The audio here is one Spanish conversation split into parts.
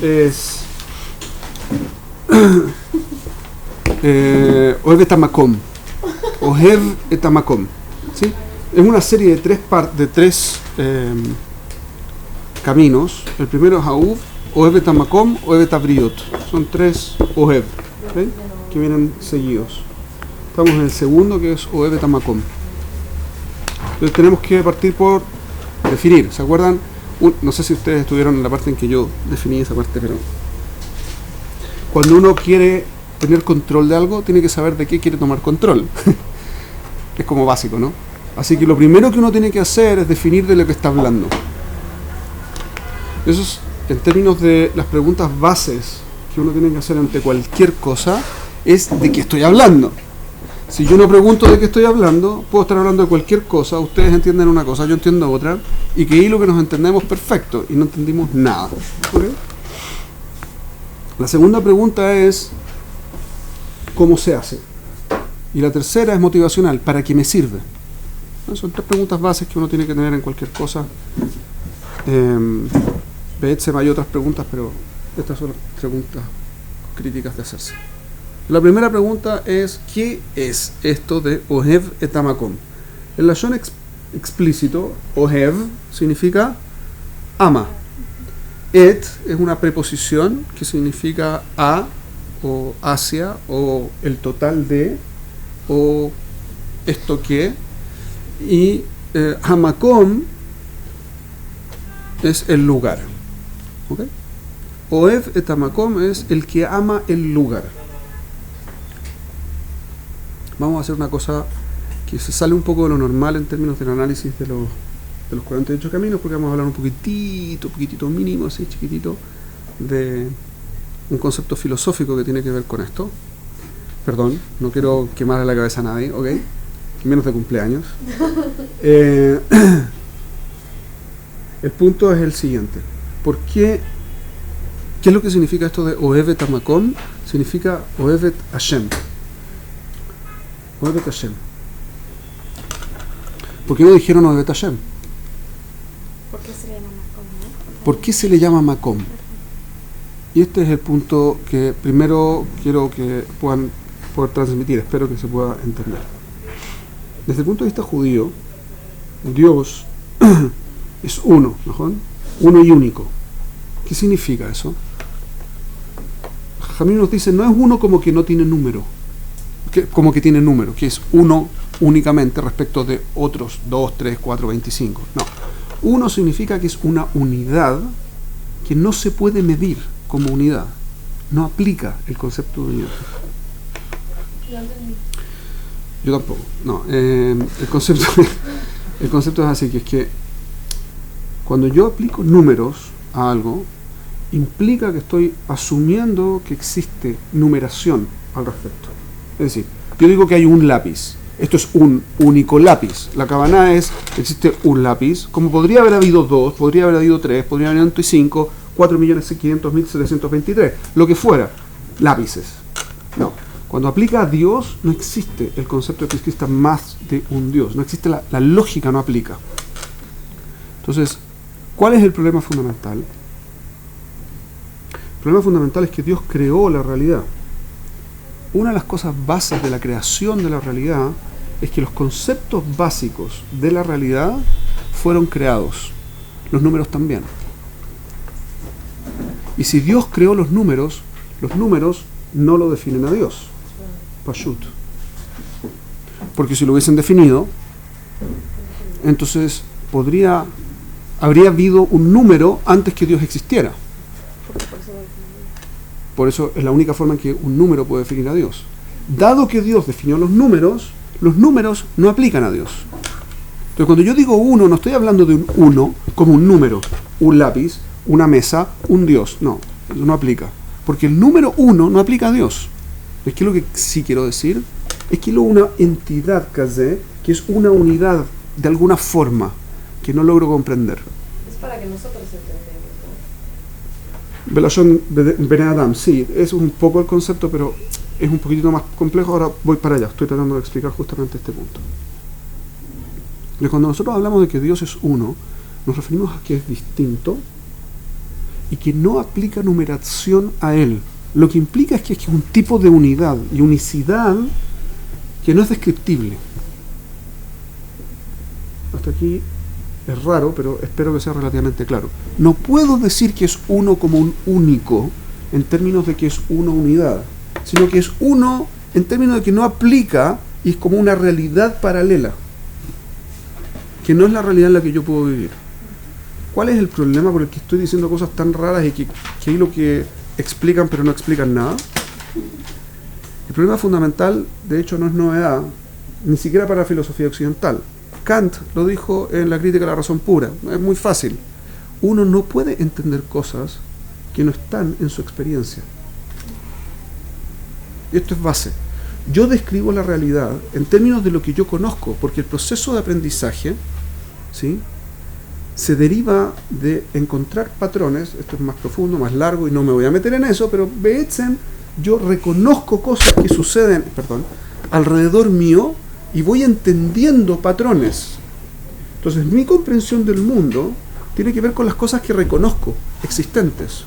es Ohev et Hamakom. Ohev et Hamakom. ¿Sí? Es una serie de tres caminos. El primero es Ahuv, Ohev et Hamakom, Ohev et Abriot. Son tres Ohev, ¿okay? Que vienen seguidos. Estamos en el segundo, que es Ohev et Hamakom. Entonces tenemos que partir por definir. ¿Se acuerdan? No sé si ustedes estuvieron en la parte en que yo definí esa parte, pero cuando uno quiere tener control de algo, tiene que saber de qué quiere tomar control. Es como básico, ¿no? Así que lo primero que uno tiene que hacer es definir de lo que está hablando. Eso es en términos de las preguntas bases que uno tiene que hacer ante cualquier cosa, es de qué estoy hablando. Si yo no pregunto de qué estoy hablando, puedo estar hablando de cualquier cosa, ustedes entienden una cosa, yo entiendo otra, y que ahí lo que nos entendemos perfecto, y no entendimos nada. ¿Okay? La segunda pregunta es, ¿cómo se hace? Y la tercera es motivacional, ¿para qué me sirve? Son tres preguntas bases que uno tiene que tener en cualquier cosa. Hay otras preguntas, pero estas son las preguntas críticas de hacerse. La primera pregunta es, ¿qué es esto de Ohev et Hamakom? El lashon explícito, Ohev, significa ama. Et es una preposición que significa a, o hacia, o el total de, o esto que. Y Hamakom es el lugar. ¿Okay? Ohev et Hamakom es el que ama el lugar. Vamos a hacer una cosa que se sale un poco de lo normal en términos del análisis de los 48 caminos, porque vamos a hablar un poquitito mínimo, así chiquitito, de un concepto filosófico que tiene que ver con esto. Perdón, no quiero quemarle la cabeza a nadie, ¿ok? Menos de cumpleaños. El punto es el siguiente. ¿Por qué? ¿Qué es lo que significa esto de Ohev et Hamakom? Significa Ohev et Hashem. Ohev et Hashem. ¿Por qué no dijeron Ohev et Hashem? ¿Por qué se le llama Makom? ¿Por qué se le llama Makom? Y este es el punto que primero quiero que puedan poder transmitir. Espero que se pueda entender. Desde el punto de vista judío, Dios es uno, ¿no? Uno y único. ¿Qué significa eso? Jamín nos dice, no es uno como que no tiene número, como que tiene número, que es uno únicamente respecto de otros 2, 3, 4, 25. No. Uno significa que es una unidad que no se puede medir como unidad. No aplica el concepto de unidad. Yo tampoco. No. El concepto es así, que es que cuando yo aplico números a algo, implica que estoy asumiendo que existe numeración al respecto. Es decir, yo digo que hay un lápiz. Esto es un único lápiz. La cabana es, existe un lápiz, como podría haber habido 2, podría haber habido 3, podría haber habido 5, 4.500.723, lo que fuera, lápices. No. Cuando aplica a Dios, no existe el concepto de que exista más de un Dios. No existe la lógica, no aplica. Entonces, ¿cuál es el problema fundamental? El problema fundamental es que Dios creó la realidad. Una de las cosas bases de la creación de la realidad es que los conceptos básicos de la realidad fueron creados. Los números también. Y si Dios creó los números no lo definen a Dios. Pashut. Porque si lo hubiesen definido, entonces habría habido un número antes que Dios existiera. Por eso es la única forma en que un número puede definir a Dios. Dado que Dios definió los números no aplican a Dios. Entonces cuando yo digo uno, no estoy hablando de un uno como un número, un lápiz, una mesa, un Dios. No, eso no aplica. Porque el número uno no aplica a Dios. Es que lo que sí quiero decir es que una entidad que es una unidad de alguna forma que no logro comprender. Es para que nosotros entendamos. Belashon Ben Adam, sí, es un poco el concepto, pero es un poquitito más complejo. Ahora voy para allá, estoy tratando de explicar justamente este punto. Y cuando nosotros hablamos de que Dios es uno, nos referimos a que es distinto y que no aplica numeración a él. Lo que implica es que es un tipo de unidad y unicidad que no es descriptible. Hasta aquí es raro, pero espero que sea relativamente claro. No puedo decir que es uno como un único en términos de que es una unidad, sino que es uno en términos de que no aplica y es como una realidad paralela, que no es la realidad en la que yo puedo vivir. ¿Cuál es el problema por el que estoy diciendo cosas tan raras y que hay lo que explican pero no explican nada? El problema fundamental, de hecho, no es novedad, ni siquiera para la filosofía occidental. Kant lo dijo en la Crítica a la razón pura. Es muy fácil. Uno no puede entender cosas que no están en su experiencia. Y esto es base. Yo describo la realidad en términos de lo que yo conozco, porque el proceso de aprendizaje, ¿sí?, se deriva de encontrar patrones. Esto es más profundo, más largo, y no me voy a meter en eso, pero Beetzen, yo reconozco cosas que suceden, alrededor mío, y voy entendiendo patrones. Entonces, mi comprensión del mundo tiene que ver con las cosas que reconozco existentes.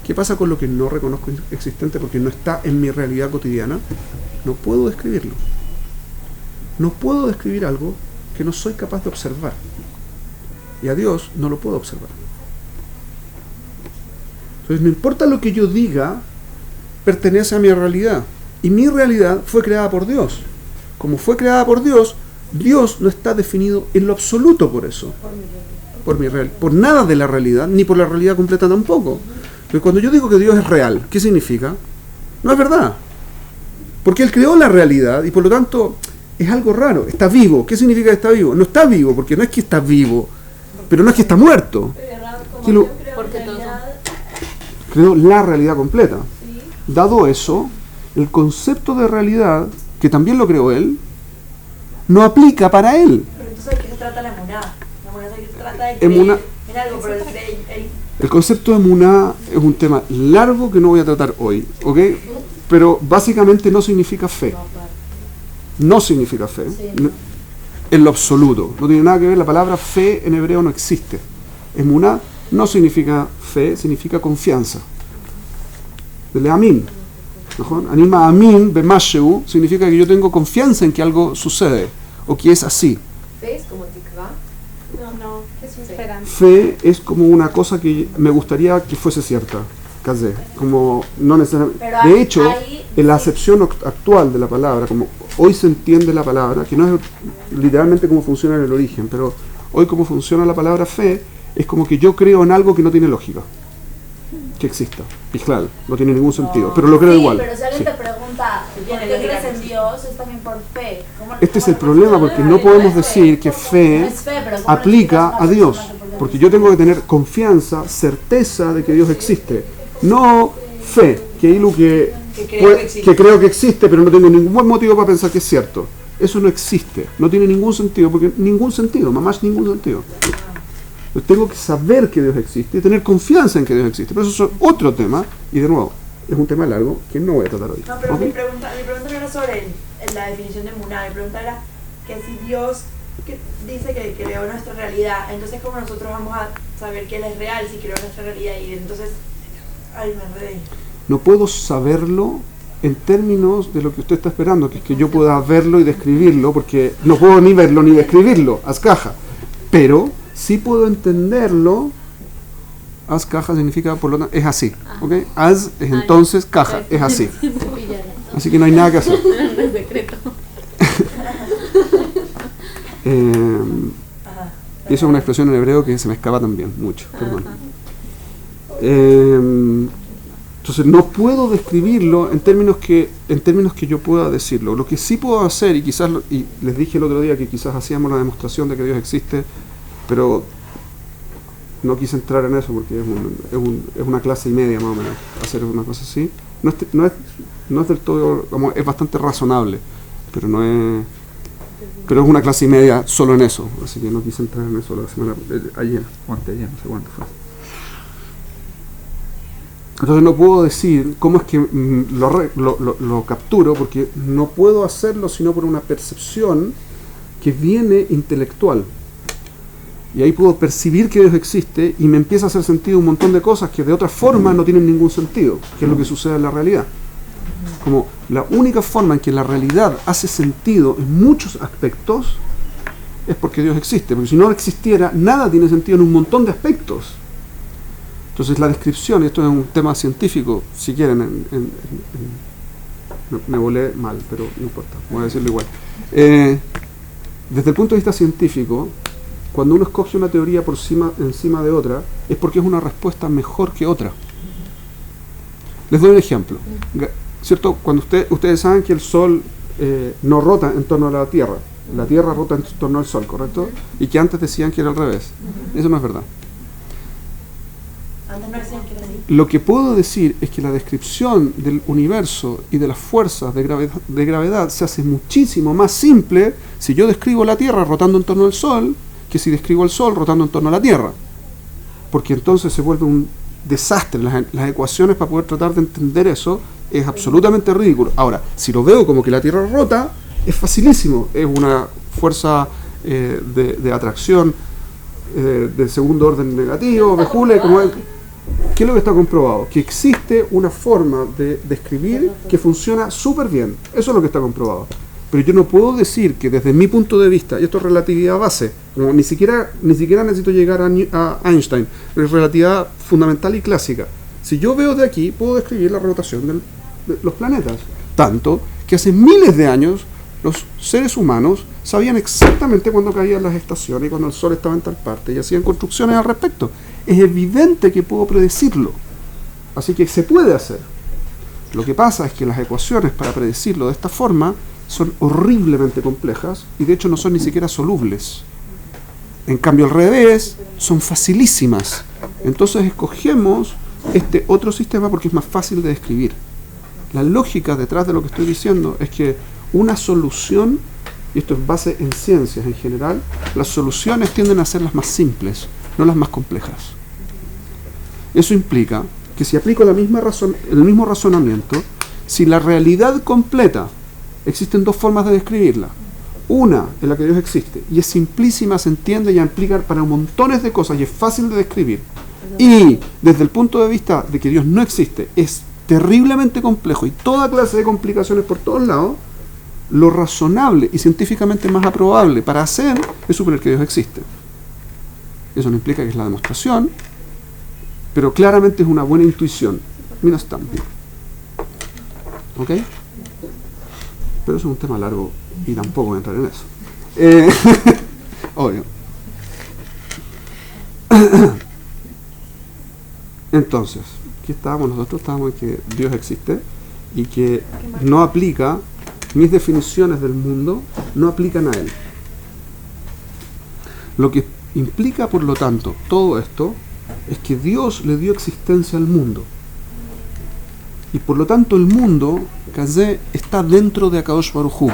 ¿Qué pasa con lo que no reconozco existente porque no está en mi realidad cotidiana? No puedo describirlo. No puedo describir algo que no soy capaz de observar. Y a Dios no lo puedo observar. Entonces, no importa lo que yo diga, pertenece a mi realidad. Y mi realidad fue creada por Dios. Como fue creada por Dios, Dios no está definido en lo absoluto por eso. Por nada de la realidad, ni por la realidad completa tampoco. Pero cuando yo digo que Dios es real, ¿qué significa? No es verdad. Porque Él creó la realidad y por lo tanto es algo raro. Está vivo. ¿Qué significa que está vivo? No está vivo, porque no es que está vivo, pero no es que está muerto. Porque creó la realidad completa. Dado eso, el concepto de realidad, que también lo creó Él, no aplica para Él. Pero entonces, ¿de qué se trata la emuná? La emuná se trata de creer en algo, pero el concepto de emuná es un tema largo que no voy a tratar hoy, ¿ok? Pero básicamente no significa fe. No significa fe. En lo absoluto. No tiene nada que ver, la palabra fe en hebreo no existe. Emuná no significa fe, significa confianza. Dele amin. Anima amin, bemasheu, significa que yo tengo confianza en que algo sucede, o que es así. ¿Fe es como tikva? No, es esperanza. Fe es como una cosa que me gustaría que fuese cierta. Casé. Como no necesariamente. De hecho, en la acepción actual de la palabra, como hoy se entiende la palabra, que no es literalmente cómo funciona en el origen, pero hoy como funciona la palabra fe, es como que yo creo en algo que no tiene lógica que exista. Claro, no tiene ningún sentido, pero lo creo igual. Pero si alguien te pregunta ¿por qué crees en Dios? Es también por fe. Este es el problema, porque no podemos decir que fe aplica a Dios, porque yo tengo que tener confianza, certeza de que Dios existe. No fe, que hay lo que creo que existe, pero no tengo ningún buen motivo para pensar que es cierto. Eso no existe, no tiene ningún sentido, porque ningún sentido, mamás ningún sentido. Yo tengo que saber que Dios existe y tener confianza en que Dios existe. Pero eso es otro tema, y de nuevo, es un tema largo que no voy a tratar hoy. No, pero ¿Okay? mi pregunta no era sobre la definición de emuná, mi pregunta era que si Dios dice que creó nuestra realidad, entonces ¿cómo nosotros vamos a saber que Él es real si creó nuestra realidad? Y entonces, ay, me enredé. No puedo saberlo en términos de lo que usted está esperando, que es que yo pueda verlo y describirlo, porque no puedo ni verlo ni describirlo, haz caja. Pero sí puedo entenderlo. Haz caja significa, por lo tanto, es así. ¿Okay? Haz es entonces caja, es así. Así que no hay nada que hacer. Y eso es una expresión en hebreo que se me escapa también mucho. Perdón. Entonces no puedo describirlo en términos que yo pueda decirlo. Lo que sí puedo hacer, y quizás y les dije el otro día que quizás hacíamos la demostración de que Dios existe, pero no quise entrar en eso porque es una clase y media más o menos hacer una cosa así. No es del todo, como es bastante razonable, pero es una clase y media solo en eso, así que no quise entrar en eso la semana ayer o anteayer, no sé cuánto fue. Entonces no puedo decir cómo es que lo capturo, porque no puedo hacerlo sino por una percepción que viene intelectual. Y ahí puedo percibir que Dios existe y me empieza a hacer sentido un montón de cosas que de otra forma no tienen ningún sentido, que es lo que sucede en la realidad. Como la única forma en que la realidad hace sentido en muchos aspectos es porque Dios existe, porque si no existiera, nada tiene sentido en un montón de aspectos. Entonces la descripción, y esto es un tema científico, si quieren, me volé mal, pero no importa, voy a decirlo igual. Desde el punto de vista científico, cuando uno escoge una teoría por encima de otra, es porque es una respuesta mejor que otra. Les doy un ejemplo. ¿Cierto? Cuando ustedes saben que el Sol no rota en torno a la Tierra rota en torno al Sol, ¿correcto? Y que antes decían que era al revés. Eso no es verdad. Antes no decían que era así. Lo que puedo decir es que la descripción del universo y de las fuerzas de gravedad se hace muchísimo más simple si yo describo la Tierra rotando en torno al Sol que si describo el Sol rotando en torno a la Tierra. Porque entonces se vuelve un desastre. Las ecuaciones para poder tratar de entender eso es absolutamente ridículo. Ahora, si lo veo como que la Tierra rota, es facilísimo. Es una fuerza de atracción de segundo orden negativo, Joule, como es. ¿Qué es lo que está comprobado? Que existe una forma de describir que funciona súper bien. Eso es lo que está comprobado. Pero yo no puedo decir que desde mi punto de vista, y esto es relatividad base, como ni siquiera necesito llegar a Einstein, es relatividad fundamental y clásica. Si yo veo de aquí, puedo describir la rotación de los planetas. Tanto que hace miles de años los seres humanos sabían exactamente cuándo caían las estaciones y cuando el Sol estaba en tal parte y hacían construcciones al respecto. Es evidente que puedo predecirlo. Así que se puede hacer. Lo que pasa es que las ecuaciones para predecirlo de esta forma son horriblemente complejas y de hecho no son ni siquiera solubles. En cambio al revés, son facilísimas. Entonces escogemos este otro sistema porque es más fácil de describir. La lógica detrás de lo que estoy diciendo es que una solución, y esto es base en ciencias en general, las soluciones tienden a ser las más simples, no las más complejas. Eso implica que si aplico el mismo razonamiento, si la realidad completa, existen dos formas de describirla. Una en la que Dios existe y es simplísima, se entiende y aplica para montones de cosas y es fácil de describir. Y desde el punto de vista de que Dios no existe, es terriblemente complejo y toda clase de complicaciones por todos lados. Lo razonable y científicamente más aprobable para hacer es suponer que Dios existe. Eso no implica que es la demostración, pero claramente es una buena intuición. Mira, está. ¿Ok? Pero eso es un tema largo y tampoco voy a entrar en eso. Obvio. Entonces, ¿qué estábamos nosotros? Estábamos en que Dios existe y que no aplica, mis definiciones del mundo no aplican a Él. Lo que implica, por lo tanto, todo esto es que Dios le dio existencia al mundo. Y por lo tanto el mundo, Kazé, está dentro de Akadosh Baruj Hu.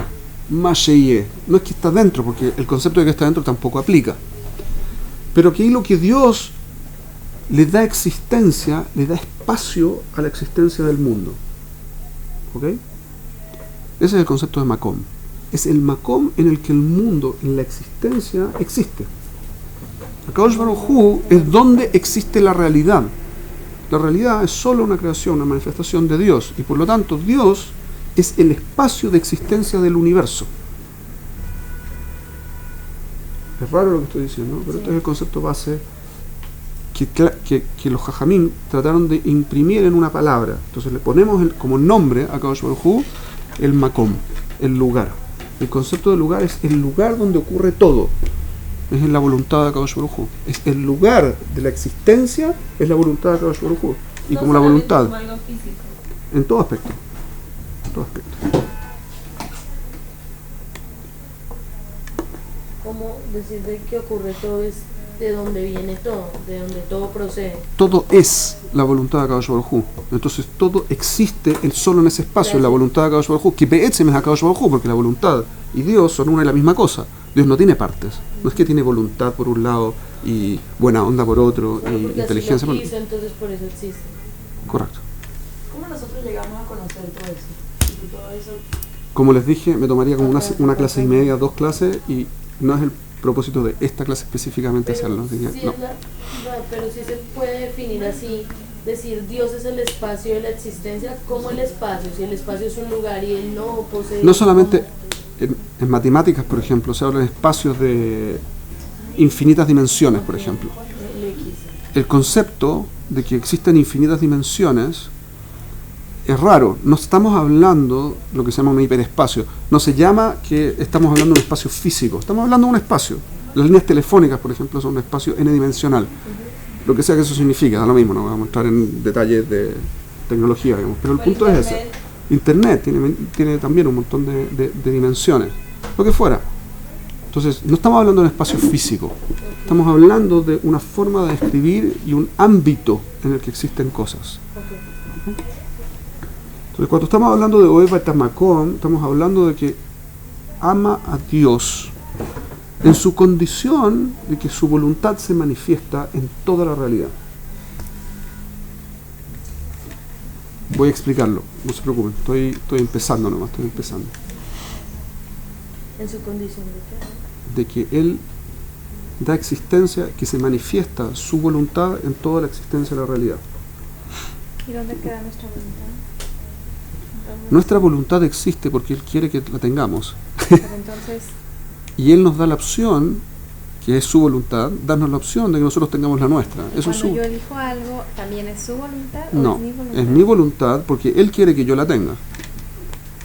Masheye. No es que está dentro, porque el concepto de que está dentro tampoco aplica. Pero que ahí lo que Dios le da existencia, le da espacio a la existencia del mundo. ¿Ok? Ese es el concepto de Makom. Es el Makom en el que el mundo, en la existencia, existe. Akadosh Baruj Hu es donde existe la realidad. La realidad es solo una creación, una manifestación de Dios. Y por lo tanto, Dios es el espacio de existencia del universo. Es raro lo que estoy diciendo, pero este es el concepto base que los Jajamim trataron de imprimir en una palabra. Entonces le ponemos como nombre a Akadosh Baruj Hu el Makom, el lugar. El concepto de lugar es el lugar donde ocurre todo. Es en la voluntad de Akadosh Baruj Hu. Es el lugar de la existencia, es la voluntad de Akadosh Baruj Hu. Y como la voluntad, como algo físico. en todo aspecto. En todo aspecto. ¿Cómo decir de qué ocurre todo? Es de dónde viene todo, de donde todo procede. Todo es la voluntad de Akadosh Baruj Hu. Entonces todo existe solo en ese espacio, en la voluntad de Akadosh Baruj Hu, que be'etzem es Akadosh Baruj Hu, porque la voluntad y Dios son una y la misma cosa. Dios no tiene partes. No es que tiene voluntad por un lado y buena onda por otro y inteligencia por otro. Entonces por eso existe. Correcto. ¿Cómo nosotros llegamos a conocer todo eso? Y todo eso. Como les dije, me tomaría como una clase y media, 2 clases, y no es propósito de esta clase específicamente hacerlo. Así que, sí no. pero sí se puede definir así, decir Dios es el espacio de la existencia como el espacio, si el espacio es un lugar y él no posee... No solamente en matemáticas, por ejemplo, se habla de espacios de infinitas dimensiones, por ejemplo. El concepto de que existen infinitas dimensiones es raro. No estamos hablando de lo que se llama un hiperespacio. No se llama que estamos hablando de un espacio físico. Estamos hablando de un espacio. Las líneas telefónicas, por ejemplo, son un espacio n-dimensional. Lo que sea que eso signifique, da lo mismo, no vamos a entrar en detalles de tecnología, digamos. Pero el punto es ese. Internet tiene también un montón de dimensiones. Lo que fuera. Entonces, no estamos hablando de un espacio físico. Estamos hablando de una forma de escribir y un ámbito en el que existen cosas. Entonces, cuando estamos hablando de Ohev Tamakom, estamos hablando de que ama a Dios en su condición de que su voluntad se manifiesta en toda la realidad. Voy a explicarlo, no se preocupen, estoy empezando nomás, estoy empezando. ¿En su condición de qué? De que Él da existencia, que se manifiesta su voluntad en toda la existencia de la realidad. ¿Y dónde queda nuestra voluntad? Nuestra voluntad existe porque Él quiere que la tengamos. Pero entonces, Y Él nos da la opción, que es su voluntad, darnos la opción de que nosotros tengamos la nuestra. Eso es cuando yo elijo algo, ¿también es su voluntad o No, es mi voluntad? es mi voluntad porque Él quiere que yo la tenga.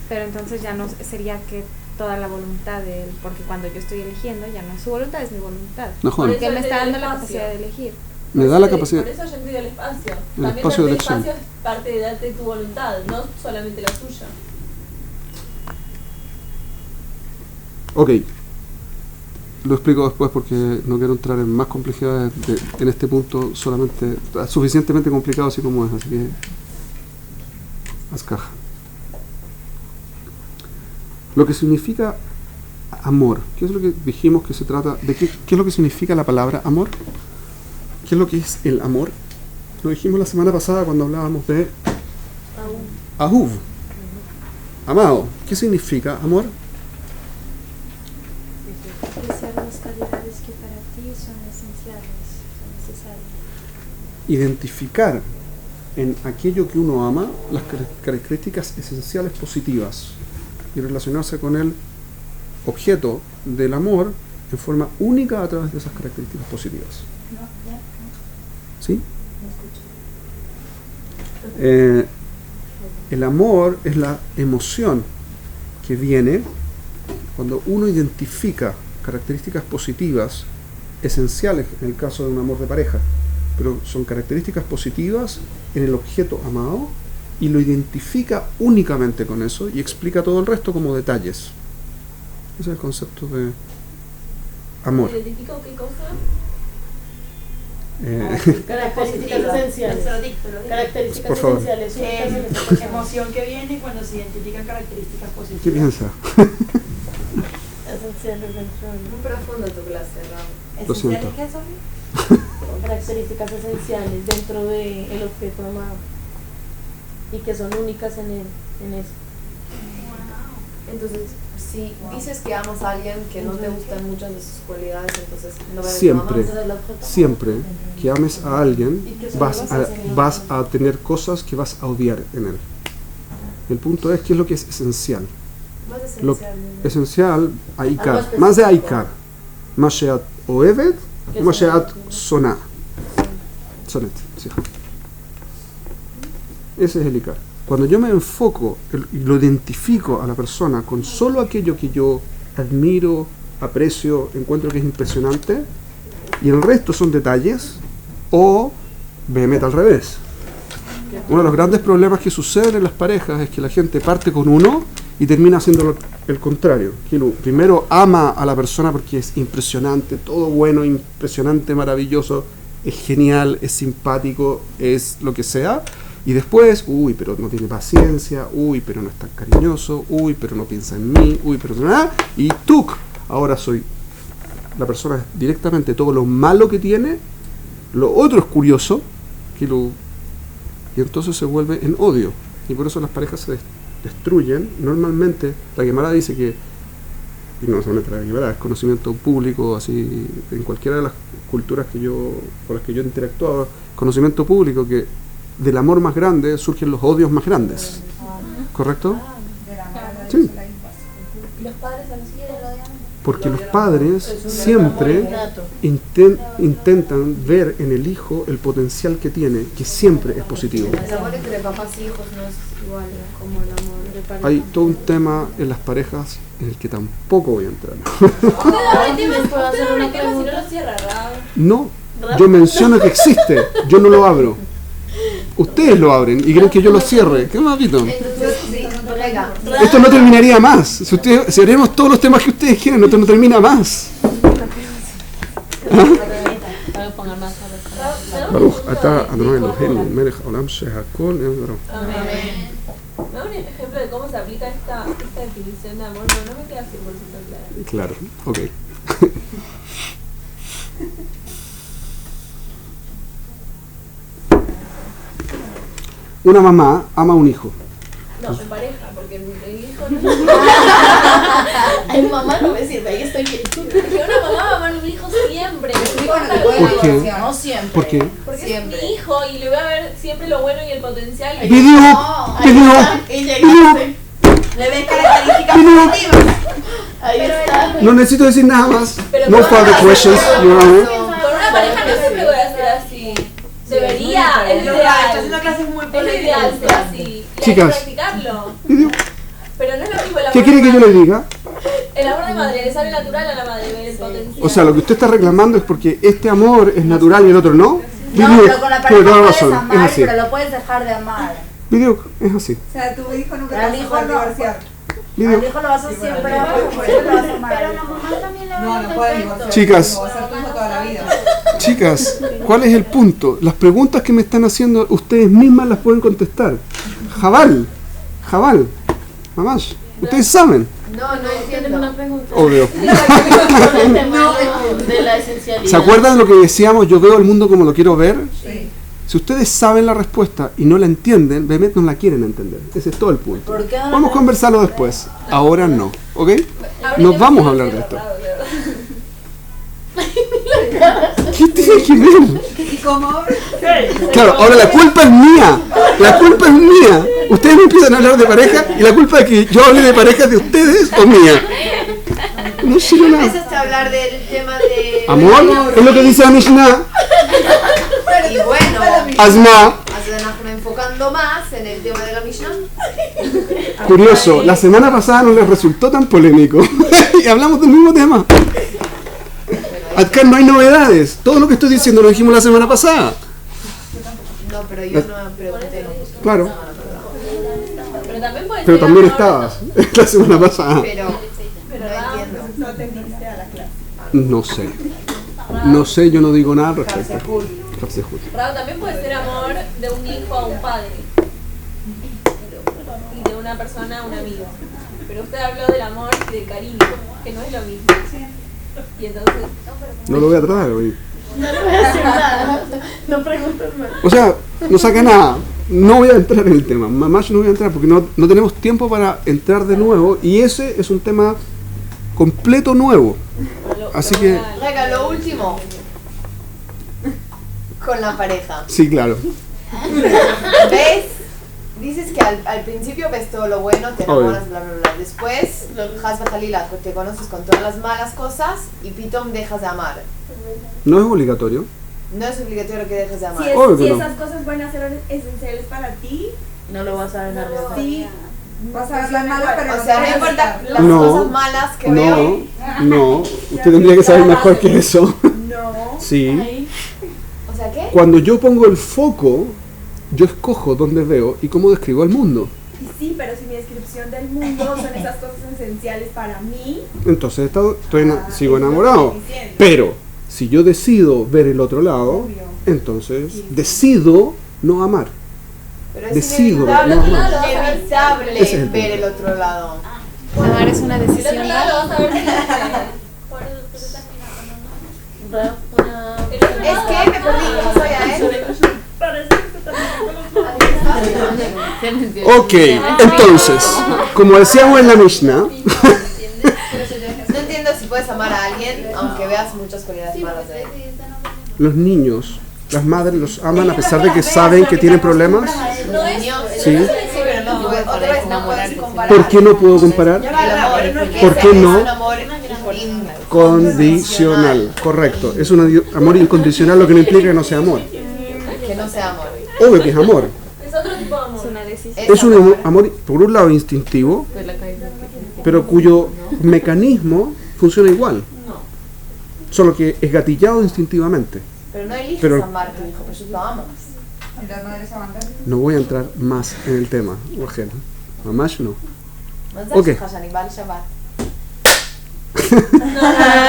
Pero entonces ya no sería que toda la voluntad de él, porque cuando yo estoy eligiendo ya no es su voluntad, es mi voluntad. Mejor. Porque él me está Por eso dando la el capacidad de elegir. Me da la capacidad. Por eso yo envío el espacio. El También espacio de el elección. espacio es parte de darte tu voluntad, no solamente la suya. Ok. Lo explico después porque no quiero entrar en más complejidades en este punto, solamente suficientemente complicado así como es, así que haz caja. Lo que significa amor, ¿qué es lo que dijimos que se trata de? ¿Qué es lo que significa la palabra amor? ¿Qué es lo que es el amor? Lo dijimos la semana pasada cuando hablábamos de Ahuv, amado. ¿Qué significa amor? Apreciar las calidades que para ti son esenciales, son necesarias. Identificar en aquello que uno ama las características esenciales positivas y relacionarse con el objeto del amor en forma única a través de esas características positivas. ¿Sí? El amor es la emoción que viene cuando uno identifica características positivas esenciales en el caso de un amor de pareja, pero son características positivas en el objeto amado y lo identifica únicamente con eso y explica todo el resto como detalles. Ese es el concepto de amor. ¿Identifico qué cosa? Características esenciales. Se lo dicto. Características Por favor. esenciales. únicas en esta persona. Emoción que viene cuando se identifican características positivas. ¿Qué piensa? Esenciales dentro de Muy profundo tu clase, Ram. Lo siento. ¿Esenciales qué son? características esenciales dentro del objeto amado y que son únicas en él, en eso. Entonces, si dices que amas a alguien que no te gustan muchas de sus cualidades, entonces no Siempre, lo amas. siempre que ames a alguien, vas a tener cosas que vas a odiar en él. El punto es qué es lo que es esencial. Más Lo esencial. esencial, Aikar, específico. más de Aikar, Masheat Oevet, Masheat Soná. Sonet, sí. Ese es el Ikar. Cuando yo me enfoco y lo identifico a la persona con solo aquello que yo admiro, aprecio, encuentro que es impresionante, y el resto son detalles, o Behemet al revés. Uno de los grandes problemas que suceden en las parejas es que la gente parte con uno y termina haciendo el contrario. Que primero ama a la persona porque es impresionante, todo bueno, impresionante, maravilloso, es genial, es simpático, es lo que sea. Y después, uy, pero no tiene paciencia, uy, pero no es tan cariñoso, uy, pero no piensa en mí, uy, pero nada. Y ¡tuc! Ahora soy la persona directamente todo lo malo que tiene, lo otro es curioso, y entonces se vuelve en odio. Y por eso las parejas se destruyen. Normalmente, la Gemara dice que y no se van a entrar aquí, ¿verdad? Es conocimiento público, así, en cualquiera de las culturas con las que yo he interactuado, conocimiento público que del amor más grande surgen los odios más grandes. ¿Correcto? Sí. Los padres a los hijos lo odian. Porque los padres siempre intentan ver en el hijo el potencial que tiene, que siempre es positivo. El amor entre papás y hijos no es igual como el amor de pareja. Hay todo un tema en las parejas en el que tampoco voy a entrar. No, yo menciono que existe, yo no lo abro. Ustedes lo abren y creen que yo lo cierre. ¿Qué más, Vito? Esto no terminaría más. Si haríamos todos los temas que ustedes quieren, esto no termina más. Baruch atah Adonai Eloheinu melech haolam shehakol nehoro. Amén. ¿Me da un ejemplo de cómo se aplica esta definición de amor? No me queda 100% clara. Claro, ok. Una mamá ama a un hijo. No, en pareja, porque el hijo no. Ay, mamá no me sirve, ahí estoy bien. Porque una mamá va a amar a un hijo siempre. ¿Por qué? No siempre. ¿Por qué? Porque Siempre. es mi hijo y le voy a ver siempre lo bueno y el potencial. Y ¡Video! Y llegaste. Le ves características ¡Video! positivas. Ahí está. No necesito decir nada más. Pero No con further una questions, pareja- Your Honor. Con una pareja no siempre voy a ser así. Debería, es Está ideal. haciendo clases muy Es ideal ser políticas. así. Y hay que Chicas. practicarlo. Video. Pero no es lo mismo el amor ¿Qué quiere de que yo madre. le diga? El amor de madre le sale natural a la madre, ver el potencial. O sea, lo que usted está reclamando es porque este amor es natural y el otro no. No, Video. pero con la Tiene pareja toda la puedes razón. amar, Es así. pero lo puedes dejar de amar. Video. Es así. O sea, tu hijo nunca Al te hijo va a no. divorciar. Video. Al hijo lo vas a siempre amar, por eso lo vas a amar. Pero la mamá también le va No, a no dar puedes defectos. divorciar. Chicas. Va a ser tu hijo toda la vida. Chicas, ¿cuál es el punto? Las preguntas que me están haciendo ustedes mismas las pueden contestar. Jabal, mamás, ustedes saben. No, no Tengo entiendo. una pregunta. Obvio. Con el tema de la esencialidad. ¿Se acuerdan de lo que decíamos? Yo veo el mundo como lo quiero ver. Sí. Si ustedes saben la respuesta y no la entienden, obviamente no la quieren entender. Ese es todo el punto. ¿Por qué no Vamos a conversarlo después. Ahora no, ¿ok? Nos vamos a hablar de esto. ¿Qué tiene que ver? ¿Y cómo? Claro, ahora la culpa es mía. La culpa es mía. Ustedes me empiezan a hablar de pareja y la culpa es que yo hable de parejas de ustedes o mía. No sé nada. Empezaste a hablar del tema de... Amor, es lo que dice la Mishnah. Y bueno, Asma. nos enfocando más en el tema de la Mishnah. Curioso, la semana pasada no les resultó tan polémico. Y hablamos del mismo tema. Acá no hay novedades. Todo lo que estoy diciendo lo dijimos la semana pasada. No, pero yo no pregunté. Claro, Pero también puede pero ser también amor. estabas la semana pasada. Pero no entiendo. No te viniste a la clase. No sé. No sé, yo no digo nada al respecto. Raúl, también puede ser amor de un hijo a un padre. Y de una persona a un amigo. Pero usted habló del amor y del cariño, que no es lo mismo. Y entonces... No lo voy a tratar hoy. No le voy a decir nada. No preguntes más. O sea, no saca nada. No voy a entrar en el tema. Mamás no voy a entrar porque no tenemos tiempo para entrar de nuevo. Y ese es un tema completo nuevo. Así que, Venga, lo último. Con la pareja. sí, claro. ¿Ves? Dices que al principio ves todo lo bueno, te enamoras, bla, bla, bla. Después, Hasba Jalila, te conoces con todas las malas cosas y pitom dejas de amar. No es obligatorio. No es obligatorio que dejes de amar. Si, Obvio que si no. esas cosas van a ser esenciales para ti, No lo vas a dejar de hacer. sí, Vas a ver las malas, pero O sea, no importa las No, cosas malas que veo. No. Usted tendría que saber mejor que eso. no. Sí. O sea, ¿qué? Cuando yo pongo el foco, yo escojo dónde veo y cómo describo el mundo. Y sí, pero si mi descripción del mundo son esas cosas esenciales para mí, Entonces sigo enamorado. Pero si yo decido ver el otro lado, obvio. entonces decido no amar. Pero es Decido, inevitable, no, no. inevitable Ese es el ver punto. el otro lado. Amar es una El otro decisión. lado lo vas a ver siempre. Por eso Es que me perdí, ¿cómo soy a él? Ok, entonces, como decíamos en la Mishnah, puedes amar a alguien aunque veas muchas cualidades malas de él. Los niños, las madres los aman a pesar de que saben que tienen problemas. Los niños, Sí. sí, pero no, otra vez no puedes comparar. ¿Por qué no puedo comparar? El amor, ¿Por qué no? Es un amor Condicional, correcto. Es un amor incondicional, lo que no implica que no sea amor. que no sea amor. Obvio que es amor. Es otro tipo de amor. Es una decisión. Es un amor, por un lado, instintivo, pero cuyo mecanismo funciona igual. Solo que es gatillado instintivamente. Pero no eliges Pero- amar a tu hijo, pero lo amas. Y las madres abandonan. No voy a entrar más en el tema, Rogel. Mamás no. Mensaje Ok. Hashanibal Shabbat.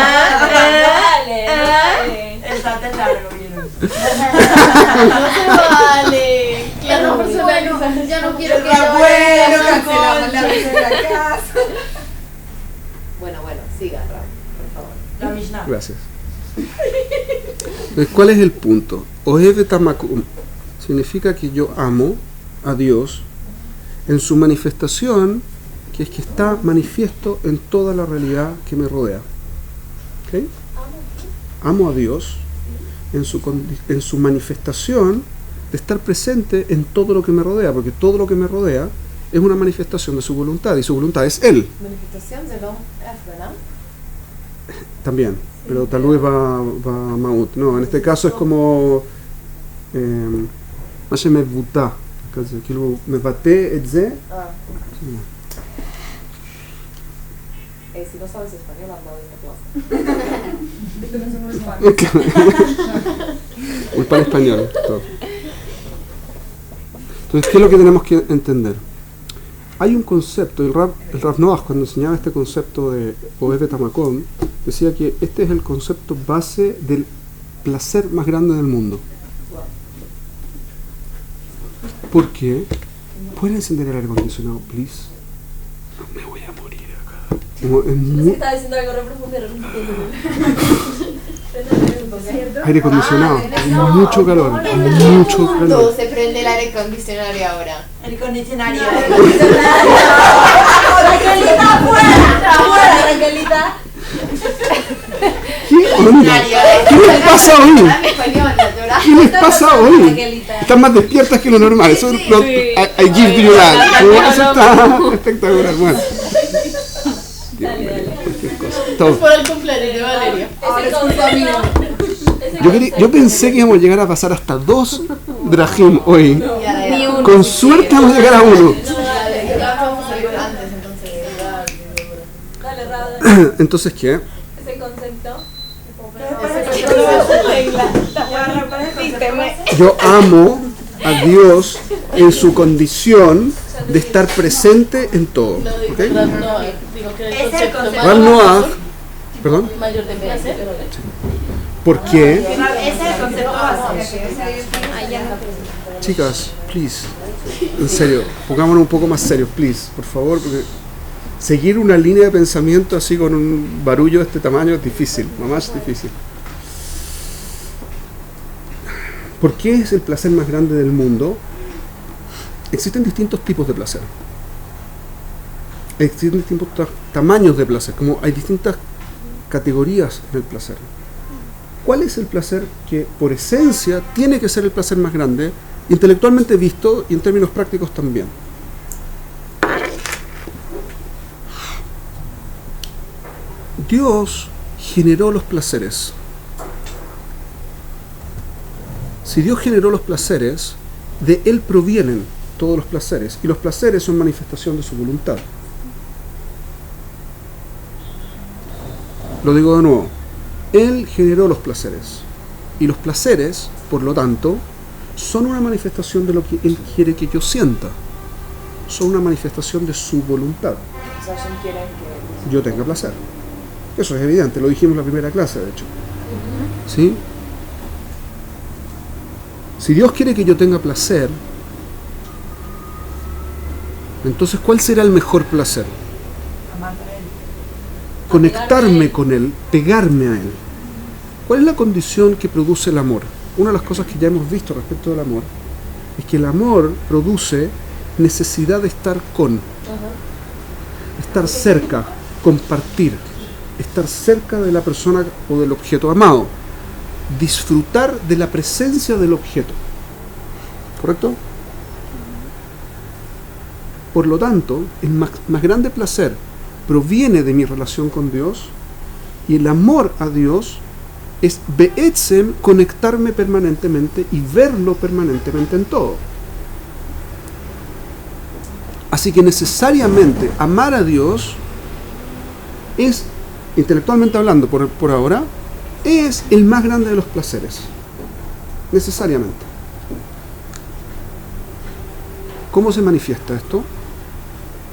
Dale, dale. El tate es largo, ¿vieron? Vale. Ya no personaliza, ya no quiero que Bueno, cancelamos la vez en la casa. Bueno, siga, Ram, por favor. La Mishnah. Gracias. Entonces, ¿cuál es el punto? Ohev tamakum significa que yo amo a Dios en su manifestación, que es que está manifiesto en toda la realidad que me rodea. ¿Ok? Amo a Dios en su manifestación de estar presente en todo lo que me rodea, porque todo lo que me rodea es una manifestación de su voluntad, y su voluntad es Él Manifestación de lo ¿verdad? también, pero tal vez va Maut. No, en este caso es como מה שמבוטא, כזה, כאילו מבטא את זה. Si no sabes español, anda a esta clase. Ulpan español. Todo. Entonces, ¿qué es lo que tenemos que entender? Hay un concepto, el Rav Noach, cuando enseñaba este concepto de Ohev Tamakom, decía que este es el concepto base del placer más grande del mundo. ¿Por qué? ¿Pueden encender el aire acondicionado, please? No me voy a morir acá. Como es Es que muy- estaba diciendo algo re profundo. aire acondicionado, mucho calor, mucho calor. Mundo se prende el aire acondicionado ahora. El condicionario. Raquelita, afuera, Raquelita. ¿Qué onda? ¿Qué les pasa hoy? Habla español, natural. ¿Qué les pasa hoy? Raquelita. Están más despiertas que lo normal. Eso I give you that. Eso está espectacular. Bueno. Dale, dale. Cualquier cosa. Todo. Por el cumpleaños de Valeria. Ese concepto. Yo pensé que íbamos a llegar a pasar hasta 2 drahim hoy. Ni uno. Con suerte vamos a llegar a 1. Vamos a salir antes, entonces. Dale, Rada. Entonces, ¿qué? Ese concepto. Yo amo a Dios en su condición de estar presente en todo. ¿Ok? Digo que el Es el concepto concepto. Rav Noach, perdón, mayor de placer. ¿por qué? Ese es el concepto básico. Chicas, please, en serio, pongámonos un poco más serios, please, por favor, porque seguir una línea de pensamiento así con un barullo de este tamaño es difícil, mamás, es difícil. ¿Por qué es el placer más grande del mundo? Existen distintos tipos de placer. Existen distintos tamaños de placer, como hay distintas categorías del placer. ¿Cuál es el placer que por esencia tiene que ser el placer más grande, intelectualmente visto y en términos prácticos también? Dios generó los placeres. Si Dios generó los placeres, de Él provienen todos los placeres, y los placeres son manifestación de su voluntad. Lo digo de nuevo, Él generó los placeres, y los placeres, por lo tanto, son una manifestación de lo que Él quiere que yo sienta, son una manifestación de su voluntad. O sea, Hashem quiere que Yo tenga placer. Eso es evidente, lo dijimos en la primera clase, de hecho. ¿Sí? Si Dios quiere que yo tenga placer, entonces ¿cuál será el mejor placer? Conectarme con Él, pegarme a Él. ¿Cuál es la condición que produce el amor? Una de las cosas que ya hemos visto respecto del amor es que el amor produce necesidad de estar con, estar cerca, compartir. estar cerca de la persona o del objeto amado. Disfrutar de la presencia del objeto. ¿Correcto? Por lo tanto, el más grande placer proviene de mi relación con Dios, y el amor a Dios es be'etzem conectarme permanentemente y verlo permanentemente en todo. Así que necesariamente amar a Dios es, intelectualmente hablando por ahora, es el más grande de los placeres. Necesariamente. ¿Cómo se manifiesta esto?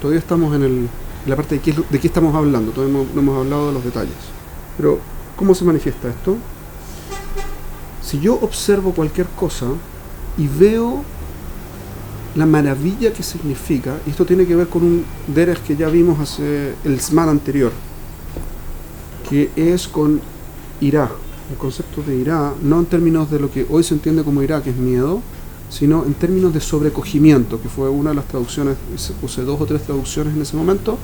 Todavía estamos en la parte de qué estamos hablando, todavía no hemos hablado de los detalles. Pero, ¿cómo se manifiesta esto? Si yo observo cualquier cosa y veo la maravilla que significa, y esto tiene que ver con un derech que ya vimos hace el Zman anterior, que es con irá, el concepto de irá, no en términos de lo que hoy se entiende como irá, que es miedo, sino en términos de sobrecogimiento, que fue una de las traducciones, puse 2 o 3 traducciones en ese momento.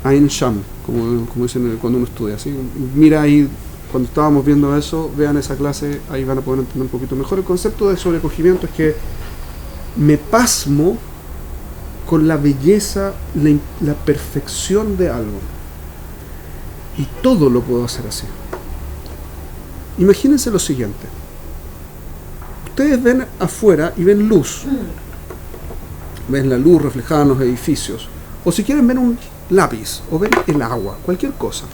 Ain Sham, como dicen cuando uno estudia, ¿sí? Mira ahí, cuando estábamos viendo eso, vean esa clase, ahí van a poder entender un poquito mejor. El concepto de sobrecogimiento es que me pasmo con la belleza, la perfección de algo. Y todo lo puedo hacer así. Imagínense lo siguiente. Ustedes ven afuera y ven luz. Ven la luz reflejada en los edificios. O si quieren ven un lápiz, o ven el agua, cualquier cosa.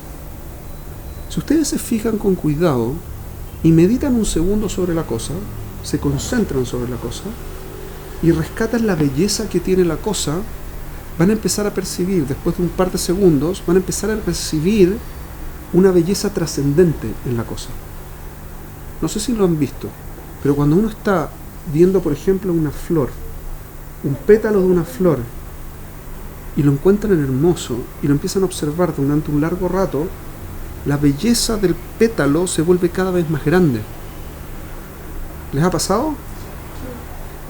Si ustedes se fijan con cuidado y meditan un segundo sobre la cosa, se concentran sobre la cosa y rescatan la belleza que tiene la cosa, van a empezar a percibir, después de un par de segundos, van a empezar a percibir una belleza trascendente en la cosa. No sé si lo han visto, pero cuando uno está viendo, por ejemplo, una flor, un pétalo de una flor, y lo encuentran hermoso y lo empiezan a observar durante un largo rato, la belleza del pétalo se vuelve cada vez más grande. ¿Les ha pasado?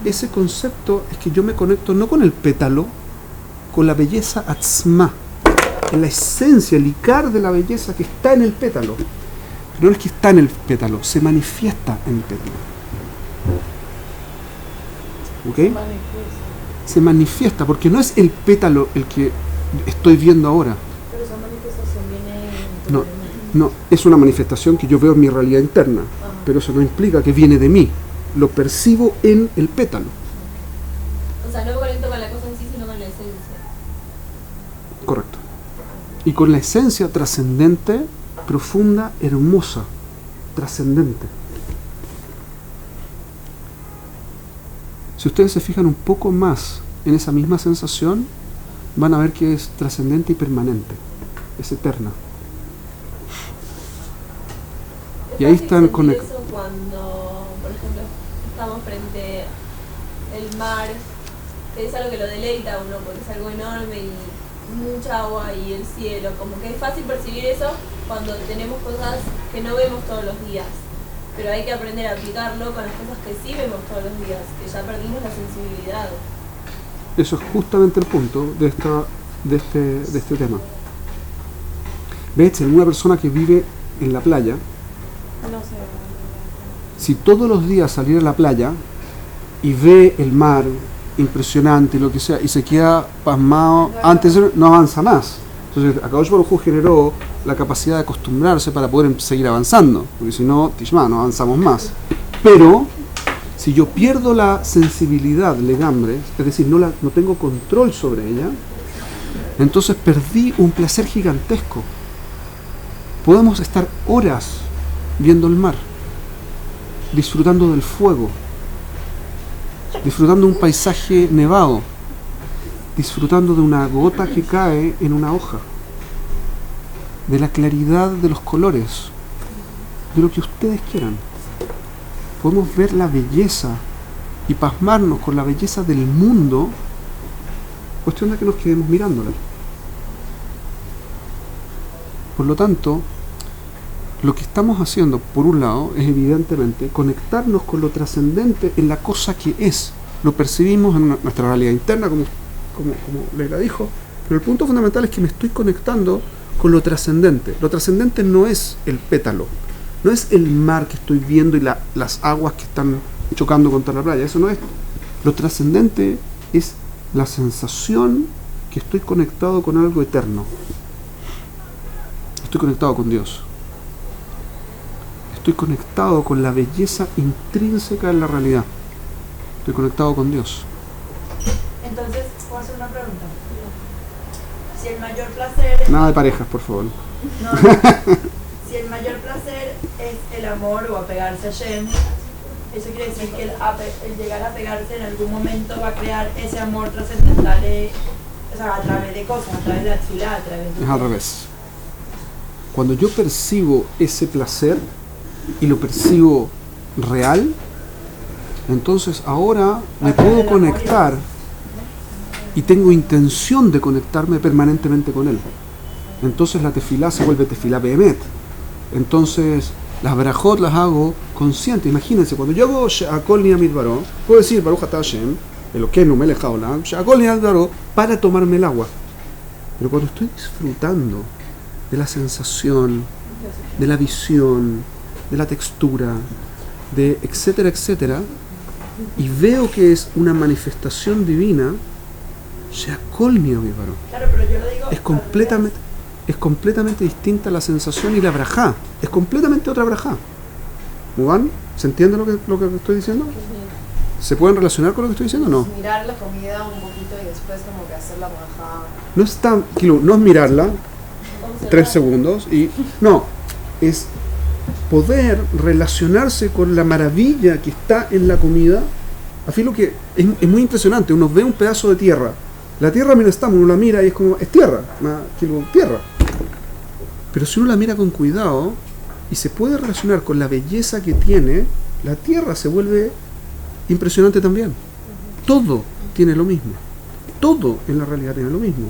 Ese concepto es que yo me conecto no con el pétalo, con la belleza atzma, en la esencia, el ikar de la belleza que está en el pétalo. Pero no es que está en el pétalo, se manifiesta en el pétalo. ¿Ok? Se manifiesta, porque no es el pétalo el que estoy viendo ahora. Pero esa manifestación viene... No, es una manifestación que yo veo en mi realidad interna, pero eso no implica que viene de mí. Lo percibo en el pétalo. O sea, no me conecto con la cosa en sí, sino con la esencia. Correcto. Y con la esencia trascendente, profunda, hermosa, trascendente. Si ustedes se fijan un poco más en esa misma sensación, van a ver que es trascendente y permanente, es eterna. Y ahí están conectados. Eso cuando, por ejemplo, estamos frente al mar, es algo que lo deleita a uno porque es algo enorme y mucha agua y el cielo, como que es fácil percibir eso cuando tenemos cosas que no vemos todos los días, pero hay que aprender a aplicarlo con las cosas que sí vemos todos los días, que ya perdimos la sensibilidad. Eso es justamente el punto de este tema. ¿Ves? En una persona que vive en la playa, No sé. si todos los días saliera a la playa y ve el mar impresionante y lo que sea, y se queda pasmado, antes no avanza más. Entonces, Akadosh Baruj Hu generó la capacidad de acostumbrarse para poder seguir avanzando, porque si no, tishma, no avanzamos más. Pero, si yo pierdo la sensibilidad legambre, es decir, no tengo control sobre ella, entonces perdí un placer gigantesco. Podemos estar horas viendo el mar, disfrutando del fuego, disfrutando de un paisaje nevado, disfrutando de una gota que cae en una hoja, de la claridad de los colores, de lo que ustedes quieran. Podemos ver la belleza y pasmarnos con la belleza del mundo, cuestión de que nos quedemos mirándola. Por lo tanto, lo que estamos haciendo, por un lado, es evidentemente conectarnos con lo trascendente en la cosa que es. Lo percibimos en nuestra realidad interna, como Leila dijo, Pero el punto fundamental es que me estoy conectando con lo trascendente. Lo trascendente no es el pétalo, no es el mar que estoy viendo y las aguas que están chocando contra la playa. Eso no es. Lo trascendente es la sensación que estoy conectado con algo eterno. Estoy conectado con Dios. Estoy conectado con la belleza intrínseca de la realidad. Estoy conectado con Dios. Entonces, ¿puedo hacer una pregunta? Si el mayor placer... Nada de parejas, por favor. No, si el mayor placer es el amor o apegarse a Shem, eso quiere decir que el llegar a pegarse en algún momento va a crear ese amor trascendental, o sea, a través de cosas, a través de la tefilá, a través de... Es al revés. Cuando yo percibo ese placer y lo percibo real, entonces ahora me puedo conectar y tengo intención de conectarme permanentemente con él. Entonces la tefilá se vuelve tefilá behemet. Entonces las barajot las hago consciente. Imagínense, cuando yo hago She'akol Niyah Midbaro, puedo decir Baruch Atah Hashem, Elokeinu melech haolam, She'akol Niyah Midbaro, para tomarme el agua. Pero cuando estoy disfrutando de la sensación, de la visión, de la textura, de etcétera, etcétera, y veo que es una manifestación divina, She'akol Niyah Midbaro. Claro, pero yo lo digo Es completamente distinta la sensación y la brajá. Es completamente otra brajá. ¿Mugan? ¿Se entiende lo que estoy diciendo? ¿Se pueden relacionar con lo que estoy diciendo o no? Mirar la comida un poquito y después como que hacer la brajá. No es tan, no es mirarla 3 segundos y no, es poder relacionarse con la maravilla que está en la comida. Así lo que es muy impresionante. Uno ve un pedazo de tierra. La tierra, mira, uno la mira y es como, es tierra, tierra. Pero si uno la mira con cuidado y se puede relacionar con la belleza que tiene, la tierra se vuelve impresionante también. Todo tiene lo mismo. Todo en la realidad tiene lo mismo.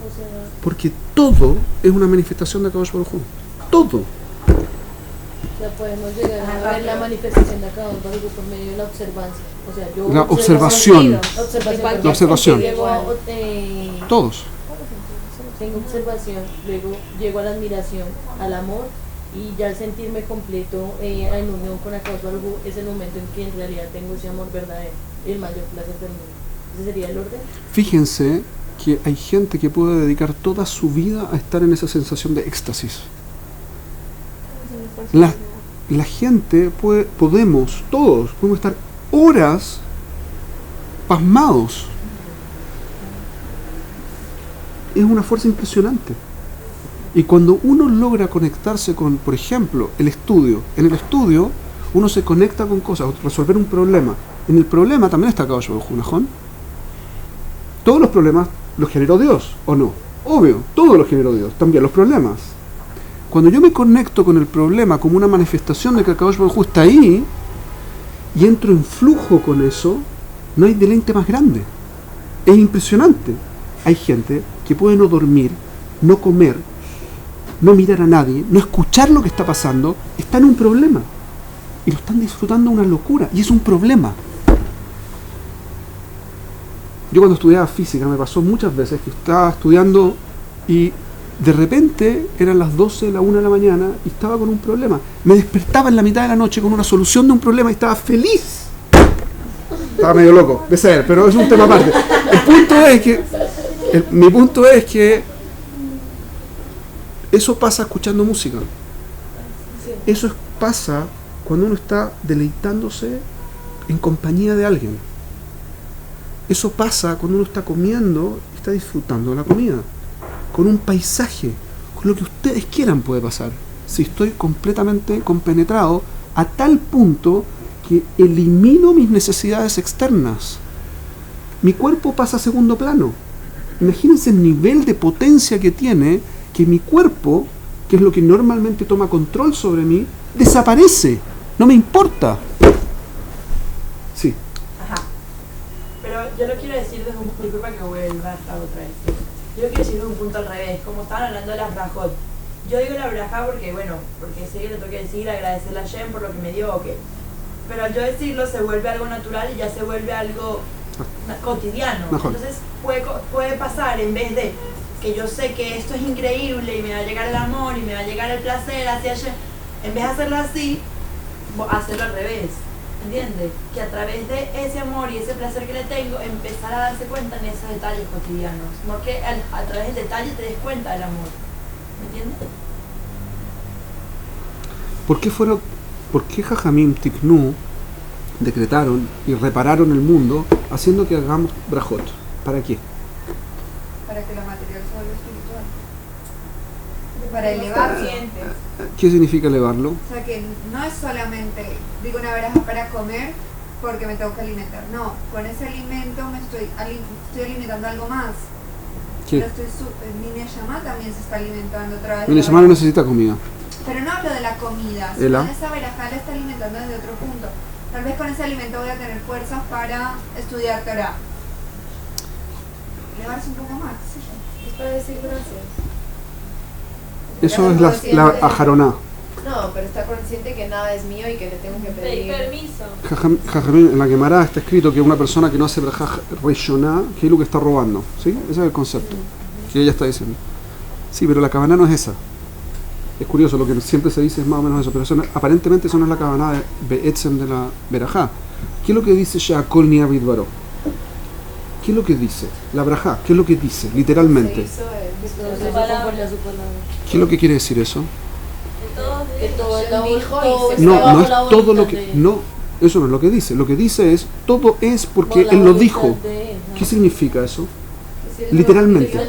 Porque todo es una manifestación de Akadosh Baruj Hu. Todo. O sea, podemos llegar a ver la manifestación de Akadosh Baruj Hu por medio de la observancia. O sea, yo La observación. La observación. Todos. Tengo observación, luego llego a la admiración, al amor, y ya al sentirme completo en unión con Akadosh Baruj Hu es el momento en que en realidad tengo ese amor verdadero, el mayor placer del mundo. ¿Ese sería el orden? Fíjense que hay gente que puede dedicar toda su vida a estar en esa sensación de éxtasis. La gente todos podemos estar horas pasmados. Es una fuerza impresionante. Y cuando uno logra conectarse con, por ejemplo, el estudio, en el estudio uno se conecta con cosas, resolver un problema. En el problema también está Akadosh Baruj Hu, ¿no? Todos los problemas los generó Dios, ¿o no? Obvio, todos los generó Dios, también los problemas. Cuando yo me conecto con el problema como una manifestación de que Akadosh Baruj Hu está ahí y entro en flujo con eso, no hay deleite más grande. Es impresionante. Hay gente que puede no dormir, no comer, no mirar a nadie, no escuchar lo que está pasando, está en un problema. Y lo están disfrutando una locura. Y es un problema. Yo cuando estudiaba física me pasó muchas veces que estaba estudiando y de repente eran las 12, la 1 de la mañana y estaba con un problema. Me despertaba en la mitad de la noche con una solución de un problema y estaba feliz. Estaba medio loco, de ser, pero es un tema aparte. Mi punto es que eso pasa escuchando música. Eso pasa cuando uno está deleitándose en compañía de alguien. Eso pasa cuando uno está comiendo y está disfrutando de la comida. Con un paisaje, con lo que ustedes quieran puede pasar. Si estoy completamente compenetrado a tal punto que elimino mis necesidades externas. Mi cuerpo pasa a segundo plano. Imagínense el nivel de potencia que tiene, que mi cuerpo, que es lo que normalmente toma control sobre mí, desaparece. No me importa. Sí. Ajá. Pero yo lo quiero decir desde un punto, para que vuelva hasta otra vez. Yo lo quiero decir desde un punto al revés, como estaban hablando de las brajot. Yo digo la braja porque sé que le tengo que decir, agradecerle a Shem por lo que me dio, ok. Pero al yo decirlo se vuelve algo natural y ya se vuelve algo cotidiano. Mejor. Entonces puede pasar, en vez de que yo sé que esto es increíble y me va a llegar el amor y me va a llegar el placer hacia allá, en vez de hacerlo así, hacerlo al revés. ¿Entiendes? Que a través de ese amor y ese placer que le tengo, empezar a darse cuenta en esos detalles cotidianos. No que a través del detalle te des cuenta del amor. ¿Me entiendes? ¿Por qué Jajamim Tiknu decretaron y repararon el mundo haciendo que hagamos brajot? ¿Para qué? Para que lo material se vuelva espiritual. Para elevarlo. ¿Qué significa elevarlo? O sea que no es solamente, digo, una veraja para comer porque me tengo que alimentar. No, con ese alimento me estoy alimentando algo más. ¿Qué? Mi Neshama también se está alimentando otra vez. Mi Neshama no necesita comida. Pero no hablo de la comida, sino de esa verajá la está alimentando desde otro punto. Tal vez con ese alimento voy a tener fuerzas para estudiar Torah. Elevarse un poco más, qué sé yo. Es para decir gracias. Eso es la ajaroná. No, pero está consciente que nada es mío y que le tengo que pedir permiso. Jajamim, en la Gemara está escrito que una persona que no hace brajá reshoná, que es lo que está robando. ¿Sí? Ese es el concepto que ella está diciendo. Sí, pero la kavaná no es esa. Es curioso, lo que siempre se dice es más o menos eso, pero eso no, aparentemente eso no es la kavaná de Be'etzem de la verajá. ¿Qué es lo que dice She'akol Niya Bidbaro? ¿Qué es lo que dice? La brajá, ¿qué es lo que dice? Literalmente. ¿Qué es lo que quiere decir eso? Que todo él dijo y se No es todo lo que... No, eso no es lo que dice. Lo que dice es, todo es porque él lo dijo. ¿Qué significa eso? Literalmente.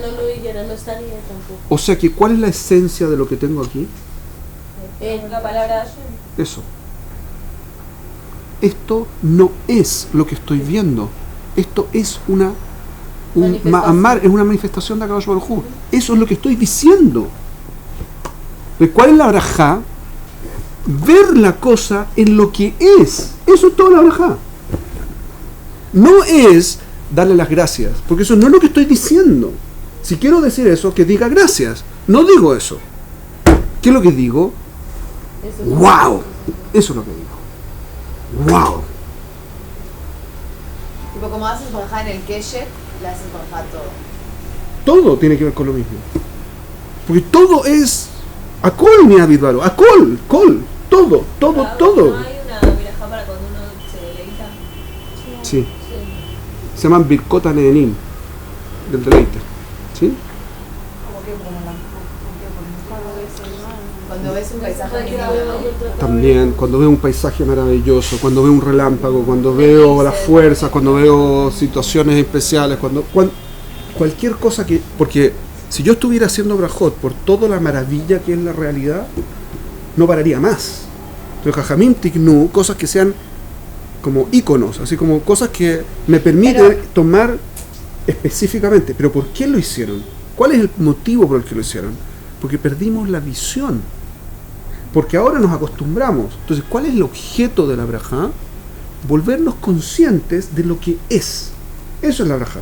O sea que, ¿cuál es la esencia de lo que tengo aquí? La palabra Eso. Esto no es lo que estoy viendo. Esto es un ma'amar, es una manifestación de Akadosh Baruj Hu. Eso es lo que estoy diciendo. ¿Cuál es la brajá? Ver la cosa en lo que es. Eso es toda la brajá. No es darle las gracias, porque eso no es lo que estoy diciendo. Si quiero decir eso, que diga gracias. No digo eso. ¿Qué es lo que digo? ¡Wow! Eso es lo que digo. ¡Wow! Tipo, como haces borjá en el keshet, le haces borjá todo. Todo tiene que ver con lo mismo. Porque todo es Akol mi Abidbaro. Akol, Kol. Todo. ¿No hay una verajá para cuando uno se deleita? Sí. Se llaman Birkot Ne'enim, del deleite. ¿Sí? Cuando ves un paisaje También, cuando veo un paisaje maravilloso, cuando veo un relámpago, cuando veo las fuerzas, cuando veo situaciones especiales, cualquier cosa que... Porque si yo estuviera haciendo brajot por toda la maravilla que es la realidad, no pararía más. Entonces, Jajamim Tiknu, cosas que sean como íconos, así como cosas que me permiten tomar específicamente. Pero ¿por qué lo hicieron? ¿Cuál es el motivo por el que lo hicieron? Porque perdimos la visión. Porque ahora nos acostumbramos. Entonces, ¿cuál es el objeto de la brajá? Volvernos conscientes de lo que es. Eso es la brajá.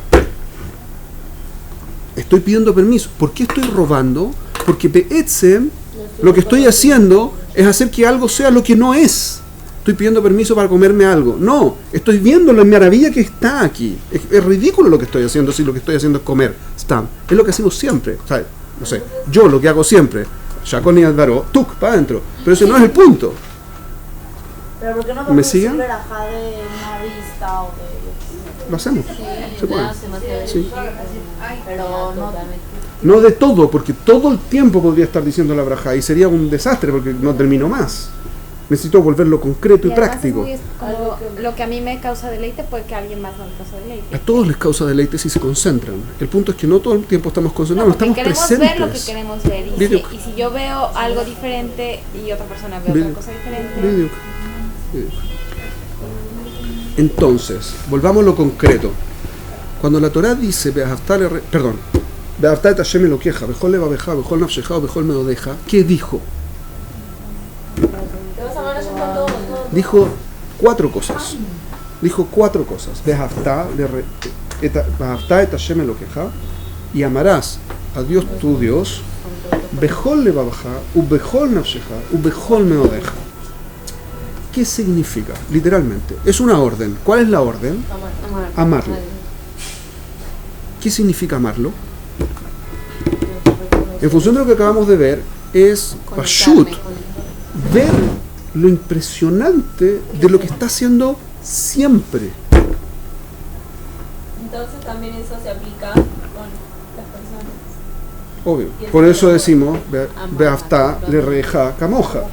Estoy pidiendo permiso. ¿Por qué estoy robando? Porque Be'etzem, lo que estoy haciendo es hacer que algo sea lo que no es. Estoy pidiendo permiso para comerme algo. No, estoy viendo la maravilla que está aquí. Es ridículo lo que estoy haciendo si lo que estoy haciendo es comer. Es lo que hacemos siempre. ¿Sabes? No sé, yo lo que hago siempre. Shakoni Advaro, tuk, para adentro. Pero ese no es el punto. Pero ¿por qué no ¿Me podemos sigue? decir verajá de una vista o de... Lo hacemos. Se puede. Sí. Pero no... No de todo, porque todo el tiempo podría estar diciendo la brajá y sería un desastre porque no termino más. Necesito volverlo concreto y práctico. Es como lo que a mí me causa deleite puede que a alguien más no le causa deleite. A todos les causa deleite si se concentran. El punto es que no todo el tiempo estamos concentrados, estamos queremos presentes. ver lo que queremos ver. Y si yo veo algo diferente y otra persona ve otra cosa diferente. Entonces, volvamos a lo concreto. Cuando la Torá dice, Be'aftá et Hashem Elokeja, bechol levabeja, bechol nafsheja, bechol meodeja, ¿qué dijo? Dijo cuatro cosas. Be'aftá et Hashem Elokeja, y amarás a Dios tu Dios, bechol levabeja, ubechol nafsheja, ubechol meodeja. ¿Qué significa? Literalmente, es una orden. ¿Cuál es la orden? Amarlo. ¿Qué significa amarlo? En función de lo que acabamos de ver, es Pashut, ver lo impresionante de lo que está haciendo siempre. Entonces también eso se aplica con las personas. Obvio. Por eso decimos, Beaftá le reja camoja.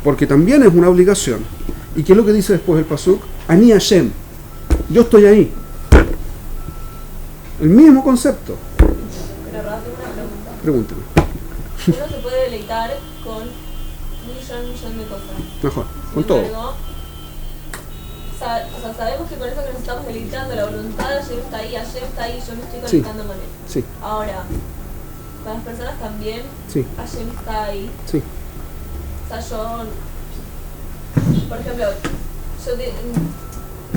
Porque también es una obligación. ¿Y qué es lo que dice después el Pasuk? Ani Hashem. Yo estoy ahí. El mismo concepto. Pero Rafa, una pregunta. Pregúntame. Uno se puede deleitar con millón de cosas. Mejor. Sin Con todo. embargo, sabemos que con eso que nos estamos deleitando, la voluntad de Hashem está ahí, yo me estoy conectando con él. Sí. Ahora, con las personas también, Sí. Hashem está ahí. Sí. O sea, por ejemplo,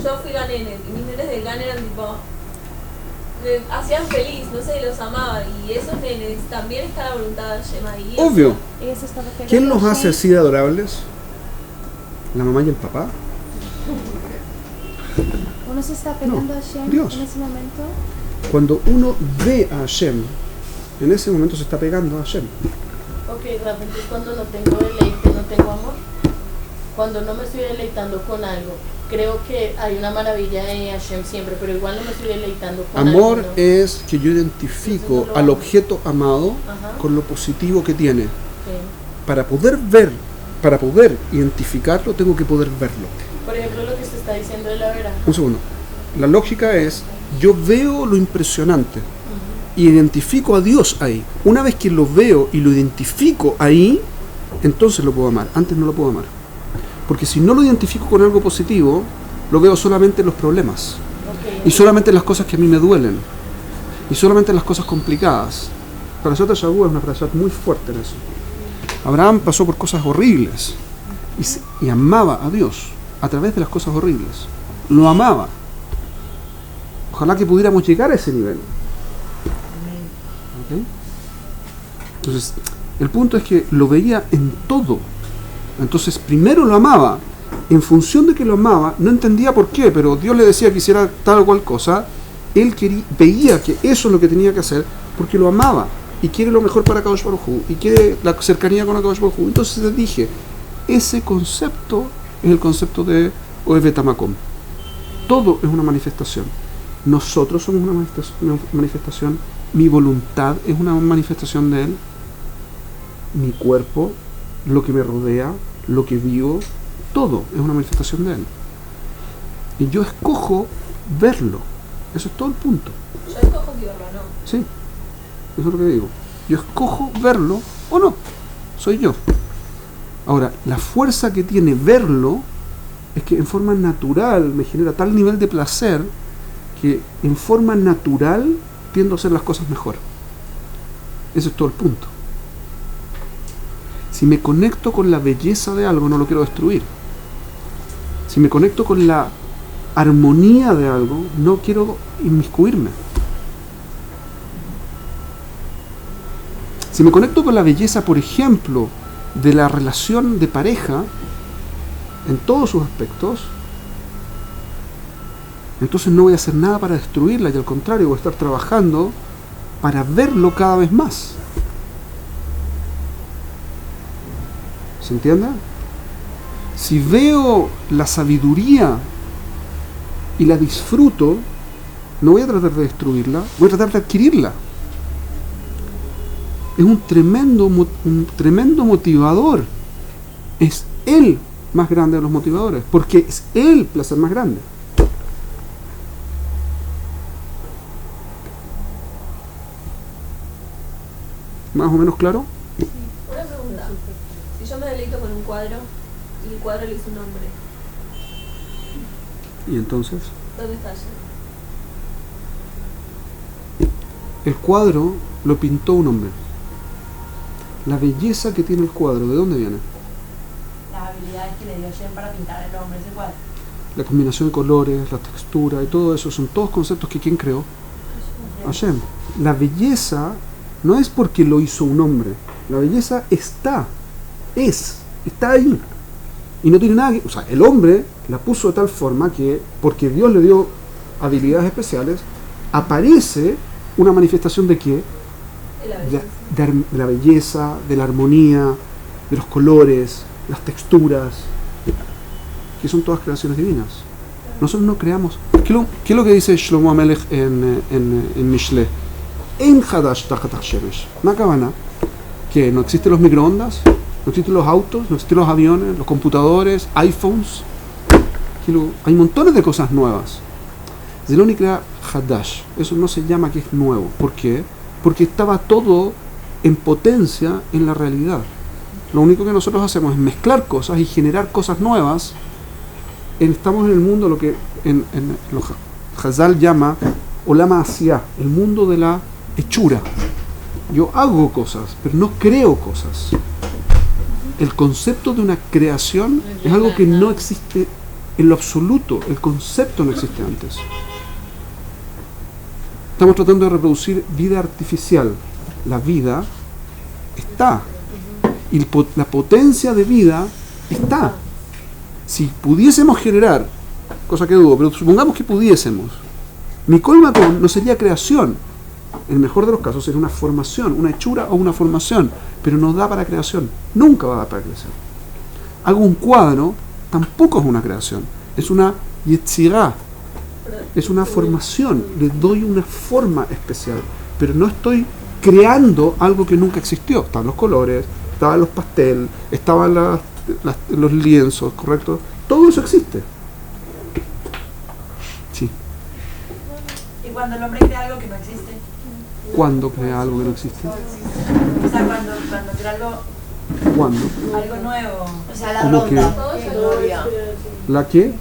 yo fui Ganenet, y mis nenes de Gan eran tipo, me hacían feliz, no sé, los amaba, y esos nenes también está la voluntad de Hashem ahí. Obvio. Ella se estaba pegando ¿Quién los a hace Hashem. así de adorables? ¿La mamá y el papá? Uno se está pegando a Hashem Dios. en ese momento. Cuando uno ve a Hashem, en ese momento se está pegando a Hashem. Ok, Rafa, entonces cuando no tengo deleite, no tengo amor. Cuando no me estoy deleitando con algo, creo que hay una maravilla de Hashem siempre, pero igual no me estoy deleitando con Amor algo, ¿no? es que yo identifico al objeto amado Ajá. con lo positivo que tiene. Ok. Para poder ver, para poder identificarlo, tengo que poder verlo. Por ejemplo, lo que usted está diciendo de la vera. Un segundo. La lógica es, yo veo lo impresionante y identifico a Dios ahí. Una vez que lo veo y lo identifico ahí, entonces lo puedo amar. Antes no lo puedo amar. Porque si no lo identifico con algo positivo, lo veo solamente en los problemas. Okay. Y solamente en las cosas que a mí me duelen. Y solamente en las cosas complicadas. Parashat Shavuot es una parashat muy fuerte en eso. Abraham pasó por cosas horribles y amaba a Dios a través de las cosas horribles. Lo amaba. Ojalá que pudiéramos llegar a ese nivel. ¿Okay? Entonces, el punto es que lo veía en todo. Entonces, primero lo amaba. En función de que lo amaba, no entendía por qué, pero Dios le decía que hiciera tal o cual cosa. Él veía que eso es lo que tenía que hacer porque lo amaba y quiere lo mejor para Kadosh Baruj Hu y quiere la cercanía con Kadosh Baruj Hu. Entonces le dije, ese concepto es el concepto de Ohevet Hamakom. Todo es una manifestación. Nosotros somos una manifestación. Mi voluntad es una manifestación de Él. Mi cuerpo, lo que me rodea, lo que vivo, todo es una manifestación de Él. Y yo escojo verlo. Eso es todo el punto. Yo escojo verlo, ¿no? Sí, eso es lo que digo. Yo escojo verlo o no. Soy yo. Ahora, la fuerza que tiene verlo es que en forma natural me genera tal nivel de placer que en forma natural tiendo a hacer las cosas mejor. Ese es todo el punto. Si me conecto con la belleza de algo, no lo quiero destruir. Si me conecto con la armonía de algo, no quiero inmiscuirme. Si me conecto con la belleza, por ejemplo, de la relación de pareja, en todos sus aspectos, entonces no voy a hacer nada para destruirla y al contrario, voy a estar trabajando para verlo cada vez más. ¿Se entiende? Si veo la sabiduría y la disfruto, no voy a tratar de destruirla, voy a tratar de adquirirla. Es un tremendo motivador. Es el más grande de los motivadores, porque es el placer más grande. ¿Más o menos claro? Una pregunta. Si yo me deleito con un cuadro y el cuadro le hizo un nombre, Y entonces, ¿dónde está allí? el cuadro lo pintó un hombre. La belleza que tiene el cuadro, ¿de dónde viene? Las habilidades que le dio Shem para pintar el hombre ese cuadro. La combinación de colores, la textura y todo eso son todos conceptos que ¿quién creó? Hashem. La belleza no es porque lo hizo un hombre. La belleza está ahí. Y no tiene nada que... O sea, el hombre la puso de tal forma que, porque Dios le dio habilidades especiales, aparece una manifestación de ¿qué? de la belleza, de la armonía, de los colores, las texturas, que son todas creaciones divinas. Nosotros no creamos. ¿Qué es lo que dice Shlomo Amelech en Mishle? En Hadash Tachat HaShemesh. Makavana, que no existen los microondas, no existen los autos, no existen los aviones, los computadores, iPhones. Hay montones de cosas nuevas. Zeloni crea Hadash. Eso no se llama que es nuevo. ¿Por qué? Porque estaba todo en potencia en la realidad. Lo único que nosotros hacemos es mezclar cosas y generar cosas nuevas. Estamos en el mundo, lo que en los Hazal llama Olama Asiyah, el mundo de la hechura. Yo hago cosas, pero no creo cosas. El concepto de una creación es algo que no existe en lo absoluto. El concepto no existe antes. Estamos tratando de reproducir vida artificial. La vida está. Y la potencia de vida está. Si pudiésemos generar, cosa que dudo, pero supongamos que pudiésemos, Mikol Makom no sería creación. En el mejor de los casos sería una formación, una hechura o una formación, pero no da para creación. Nunca va a dar para creación. Hago un cuadro, tampoco es una creación. Es una yetzirá. Es una formación. Le doy una forma especial. Pero no estoy creando algo que nunca existió. Estaban los colores, estaban los pasteles, estaban los lienzos, ¿correcto? Todo eso existe. Sí. ¿Y cuando el hombre crea algo que no existe? ¿Cuándo crea algo que no existe? O sea, cuando crea algo... ¿Cuándo? Algo nuevo. O sea, la ¿Cómo ronda. qué? Gloria. ¿La qué?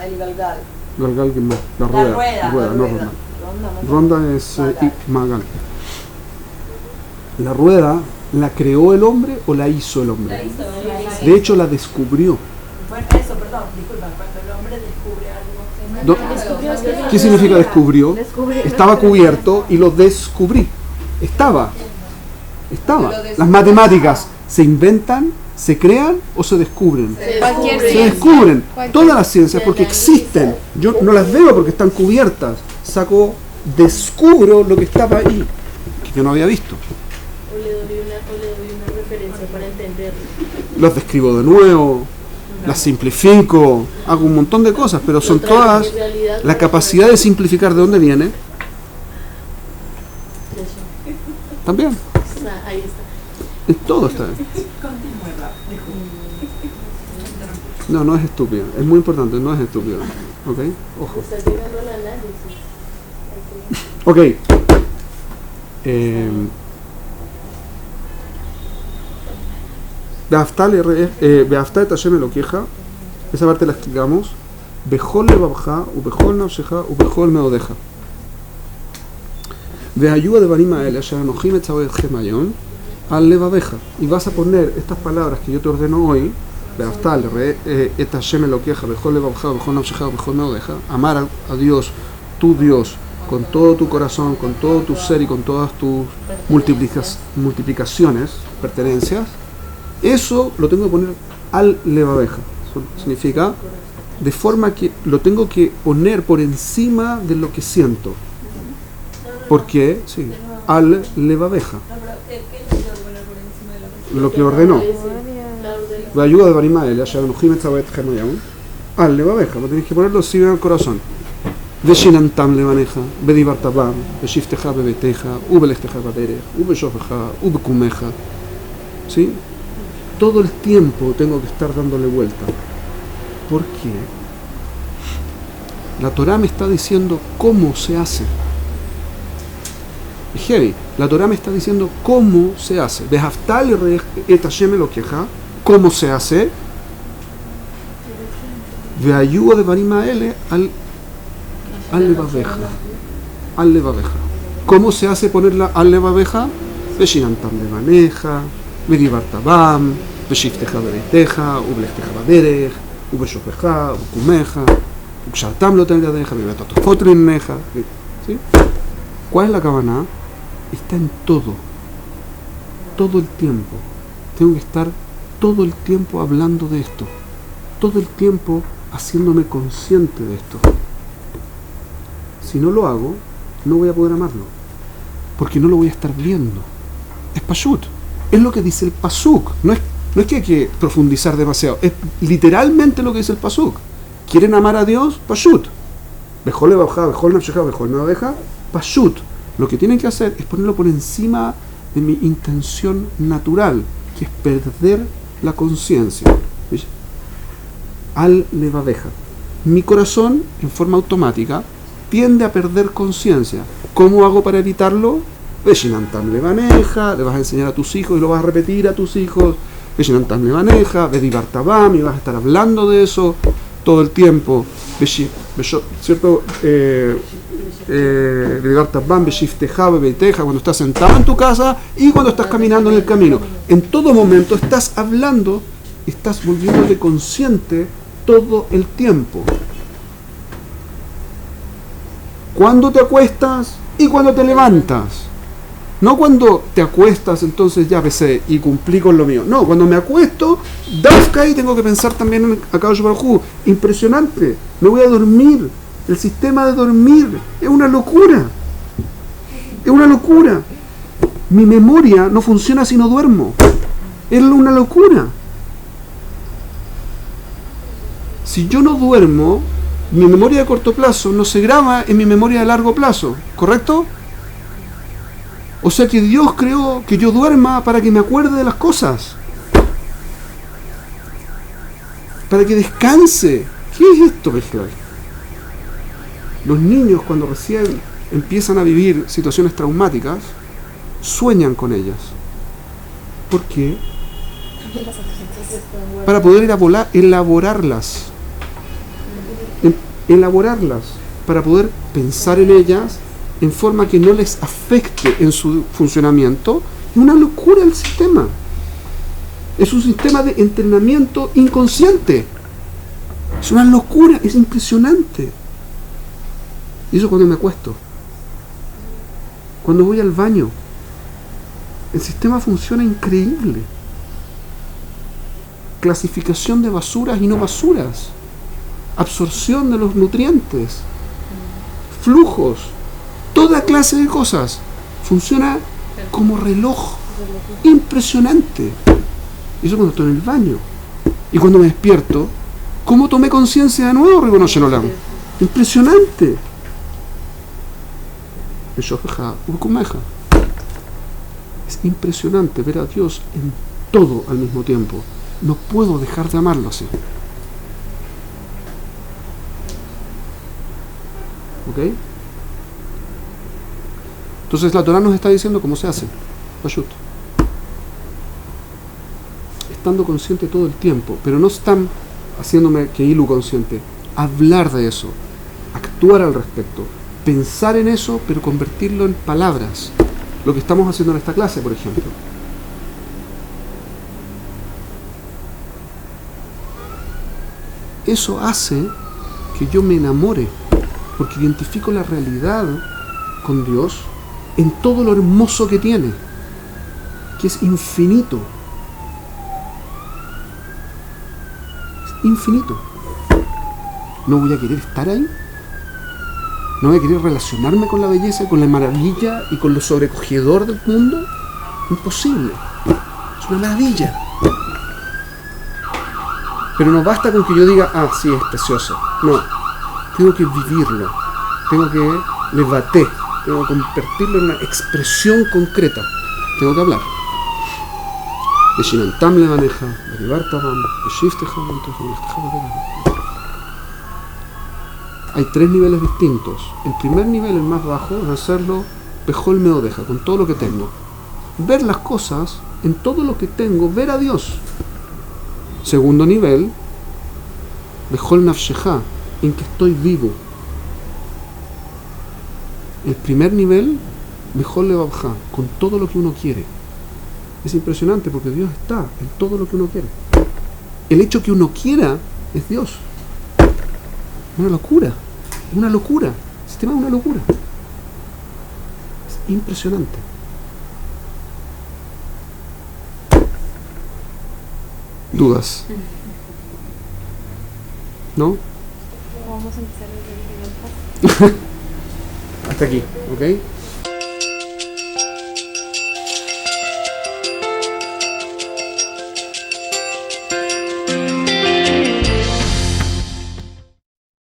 El galgal. Galgal, ¿qué más? La rueda, no ronda. Ronda es Magal. La rueda, ¿la creó el hombre o la hizo el hombre? De hecho, la descubrió. Bueno, eso, perdón, disculpa, cuando el hombre descubre algo... ¿Qué significa descubrió? Estaba cubierto y lo descubrí. Estaba. Las matemáticas se inventan, se crean o se descubren. Se descubren. Todas las ciencias porque existen. Yo no las veo porque están cubiertas. Descubro lo que estaba ahí, que yo no había visto. O le doy una referencia para entenderlo. Las describo de nuevo, las simplifico, hago un montón de cosas, pero son todas la capacidad de simplificar. ¿De dónde viene? También. Ahí está. En todo está bien. No es estúpido. Es muy importante, no es estúpido. ¿Ok? Ojo. Estás llegando al análisis. Ok. Beafta et Hashem Elokeja. Esa parte la explicamos. Bechol levavcha, ubechol nafshecha, ubechol meodeja. Veayuda de Banim Haele, asher anochim etzavetchem hayom, al levaveja. Y vas a poner estas palabras que yo te ordeno hoy. Beafta et Hashem Elokeja, bechol levavcha, ubechol nafshecha, ubechol meodeja. Amar a Dios, tu Dios, con todo tu corazón, con todo tu ser y con todas tus multiplicaciones, pertenencias. Eso lo tengo que poner al levaveja. Eso significa de forma que lo tengo que poner por encima de lo que siento. ¿Por qué? Sí, al levaveja. Lo que ordenó. La ayuda de Barim Haele, al levaveja. Lo tienes que ponerlo encima del corazón. ושיננתם לבניך, בדיברת בם, בשבתך בביתך, ובלכתך בדרך, ובשופך, ובקומך. ¿Sí? Todo el tiempo tengo que estar dándole vuelta. ¿Por qué? La Torá me está diciendo cómo se hace. Es heavy. La Torá me está diciendo cómo se hace. Behaftal et Hashem Elokeja, cómo se hace. Veayuda de Barim Haele al levaveja. ¿Cómo se hace ponerla al levaveja? Veshinantam levaneja, vedibartabam, veshifteja bereiteja, ublechteja baderech, ubeshofeja, ubukumeja, ukshartam lo tengadeja, bebetatofot rinneja. ¿Sí? ¿Cuál es la cabana? Está en todo. Todo el tiempo. Tengo que estar todo el tiempo hablando de esto. Todo el tiempo haciéndome consciente de esto. Si no lo hago, no voy a poder amarlo, porque no lo voy a estar viendo. Es pashut. Es lo que dice el pasuk. No es que hay que profundizar demasiado. Es literalmente lo que dice el pasuk. ¿Quieren amar a Dios? Pashut. Bejol levaja, bejol nafsheja, bejol naveja. Pashut. Lo que tienen que hacer es ponerlo por encima de mi intención natural, que es perder la conciencia. Al levaveja. Mi corazón, en forma automática, tiende a perder conciencia. ¿Cómo hago para evitarlo? Veshinantam levaneja, le vas a enseñar a tus hijos y lo vas a repetir a tus hijos. Veshinantam levaneja, vedivartabam, y vas a estar hablando de eso todo el tiempo. ¿Cierto? Vedivartabam, veshifteja, bebeiteja, cuando estás sentado en tu casa y cuando estás caminando en el camino. En todo momento estás hablando, estás volviéndote consciente todo el tiempo. Cuando te acuestas y cuando te levantas. No cuando te acuestas, entonces ya pensé y cumplí con lo mío. No, cuando me acuesto, Dafka, y tengo que pensar también en Akadosh Baruj Hu. Impresionante. Me voy a dormir. El sistema de dormir es una locura. Es una locura. Mi memoria no funciona si no duermo. Es una locura. Si yo no duermo, mi memoria de corto plazo no se graba en mi memoria de largo plazo, ¿correcto? O sea que Dios creó que yo duerma para que me acuerde de las cosas, para que descanse. ¿Qué es esto, Bejel? Los niños, cuando recién empiezan a vivir situaciones traumáticas, sueñan con ellas. ¿Por qué? Para poder elaborarlas, para poder pensar en ellas en forma que no les afecte en su funcionamiento. Es una locura el sistema. Es un sistema de entrenamiento inconsciente. Es una locura, es impresionante. Y eso cuando me acuesto. Cuando voy al baño. El sistema funciona increíble. Clasificación de basuras y no basuras. Absorción de los nutrientes. Flujos. Toda clase de cosas. Funciona como reloj. Impresionante. Y eso cuando estoy en el baño. Y cuando me despierto, ¿cómo tomé conciencia de nuevo, Ribono Shel Olam? Impresionante. Es impresionante ver a Dios en todo al mismo tiempo. No puedo dejar de amarlo así. ¿Ok? Entonces la Torah nos está diciendo cómo se hace. Pashut. Estando consciente todo el tiempo, pero no están haciéndome que ilu consciente. Hablar de eso, actuar al respecto, pensar en eso, pero convertirlo en palabras. Lo que estamos haciendo en esta clase, por ejemplo. Eso hace que yo me enamore, porque identifico la realidad con Dios en todo lo hermoso que tiene, que es infinito. Es infinito. ¿No voy a querer estar ahí? ¿No voy a querer relacionarme con la belleza, con la maravilla y con lo sobrecogedor del mundo? Imposible. Es una maravilla. Pero no basta con que yo diga, ah, sí, es precioso. No. Tengo que vivirlo. Tengo que levaté. Tengo que convertirlo en una expresión concreta. Tengo que hablar. Veshinantam levaneja, vedivartabam, veshifteja, hay 3 niveles distintos. El primer nivel, el más bajo, es hacerlo bejol meodeja, con todo lo que tengo. Ver las cosas en todo lo que tengo, ver a Dios. Segundo nivel, bejol nafsheja, en que estoy vivo. El primer nivel, bejol levavja, con todo lo que uno quiere. Es impresionante porque Dios está en todo lo que uno quiere. El hecho que uno quiera es Dios. Una locura, una locura. El sistema es una locura. Es impresionante. ¿Dudas? ¿No? Vamos a empezar desde el Hasta aquí, ¿ok?